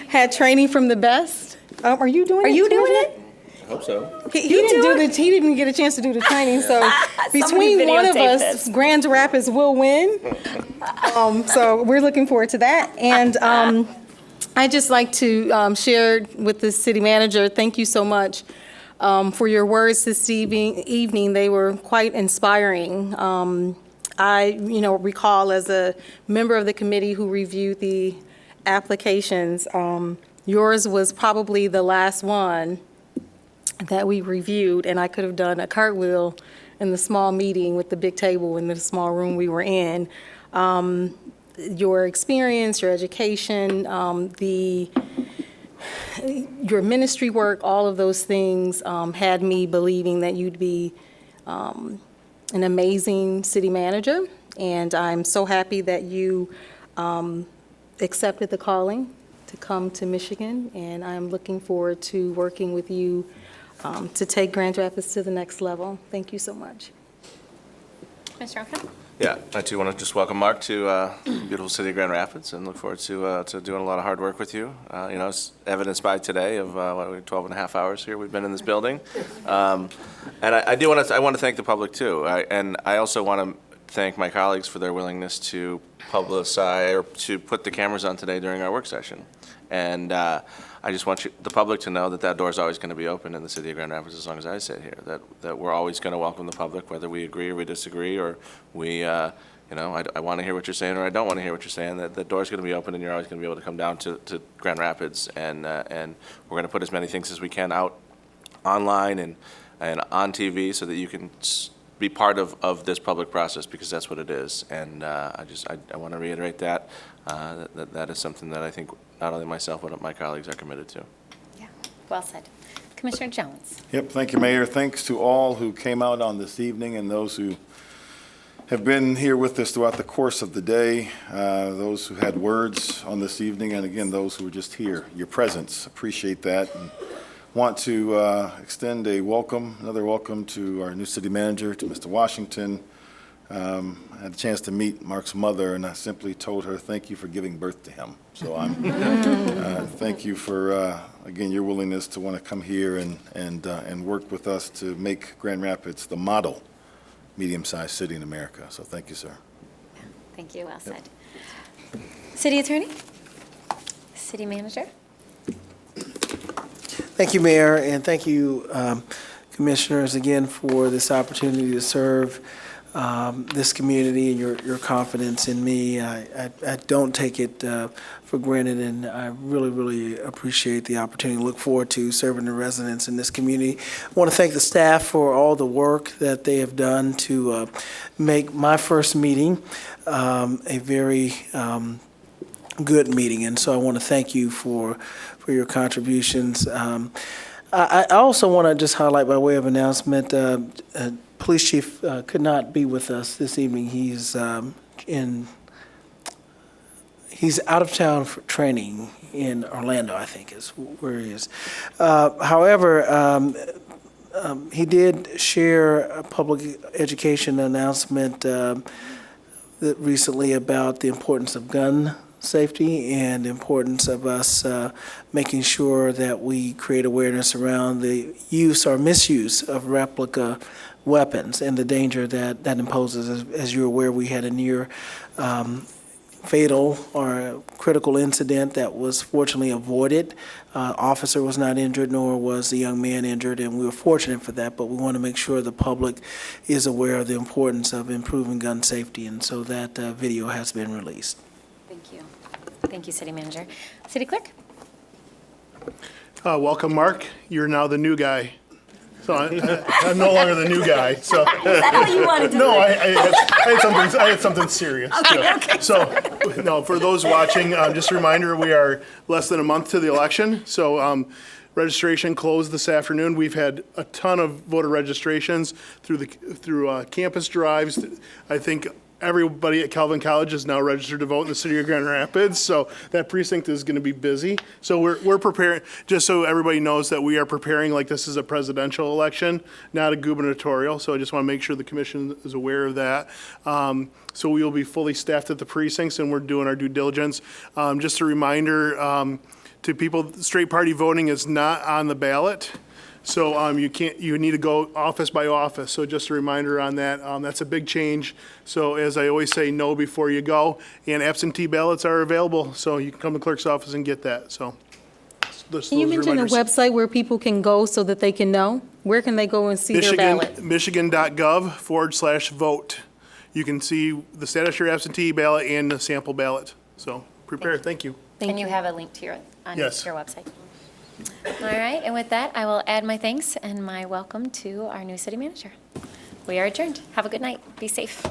Had training from the best. Are you doing it? Are you doing it? I hope so. He didn't get a chance to do the training, so between one of videotape us, this. Grand Rapids will win. So we're looking forward to that. And I'd just like to share with the city manager, thank you so much for your words this evening. They were quite inspiring. I, recall as a member of the committee who reviewed the applications, yours was probably the last one that we reviewed, and I could have done a cartwheel in the small meeting with the big table in the small room we were in. Your experience, your education, your ministry work, all of those things had me believing that you'd be an amazing city manager, and I'm so happy that you accepted the calling to come to Michigan, and I'm looking forward to working with you to take Grand Rapids to the next level. Thank you so much. Mr. Oakham? Yeah, I too want to just welcome Mark to beautiful city of Grand Rapids and look forward to doing a lot of hard work with you. It's evidenced by today of 12 and a half hours here we've been in this building. And I want to thank the public too. And I also want to thank my colleagues for their willingness to publicize or to put the cameras on today during our work session. And I just want the public to know that door is always going to be open in the city of Grand Rapids as long as I sit here, that we're always going to welcome the public, whether we agree or we disagree, or I want to hear what you're saying or I don't want to hear what you're saying, that the door's going to be open and you're always going to be able to come down to Grand Rapids. And we're going to put as many things as we can out online and on TV so that you can be part of this public process, because that's what it is. And I want to reiterate that is something that I think not only myself but my colleagues are committed to. Yeah, well said. Commissioner Jones. Yep, thank you, Mayor. Thanks to all who came out on this evening and those who have been here with us throughout the course of the day, those who had words on this evening, and again, those who were just here. Your presence, appreciate that. And want to extend another welcome to our new city manager, to Mr. Washington. I had a chance to meet Mark's mother, and I simply told her, thank you for giving birth to him. So thank you for, again, your willingness to want to come here and work with us to make Grand Rapids the model medium-sized city in America. So thank you, sir. Thank you, well said. City Attorney? City Manager? Thank you, Mayor, and thank you, Commissioners, again, for this opportunity to serve this community and your confidence in me. I don't take it for granted, and I really, really appreciate the opportunity. Look forward to serving the residents in this community. I want to thank the staff for all the work that they have done to make my first meeting a very good meeting, and so I want to thank you for your contributions. I also want to just highlight, by way of announcement, Police Chief could not be with us this evening. He's out of town for training in Orlando, I think is where he is. However, he did share a public education announcement recently about the importance of gun safety and the importance of us making sure that we create awareness around the use or misuse of replica weapons and the danger that imposes. As you're aware, we had a near fatal or critical incident that was fortunately avoided. Officer was not injured, nor was the young man injured, and we were fortunate for that, but we want to make sure the public is aware of the importance of improving gun safety, and so that video has been released. Thank you. Thank you, City Manager. City Clerk? Welcome, Mark. You're now the new guy. So I'm no longer the new guy. So Is that how you wanted to No, say it? I had something serious. Okay. So no, for those watching, just a reminder, we are less than a month to the election. So registration closed this afternoon. We've had a ton of voter registrations through campus drives. I think everybody at Calvin College is now registered to vote in the city of Grand Rapids, so that precinct is going to be busy. So we're preparing, just so everybody knows that we are preparing like this is a presidential election, not a gubernatorial. So I just want to make sure the commission is aware of that. So we will be fully staffed at the precincts, and we're doing our due diligence. Just a reminder to people, straight party voting is not on the ballot. So you need to go office by office. So just a reminder on that. That's a big change. So as I always say, know before you go. And absentee ballots are available, so you can come to the clerk's office and get that. So Can you mention a website where people can go so that they can know? Where can they go and see their ballot? Michigan.gov/vote. You can see the status of your absentee ballot and the sample ballot. So prepare. Thank you. And you have a link to your Yes. website. All right, and with that, I will add my thanks and my welcome to our new city manager. We are adjourned. Have a good night. Be safe.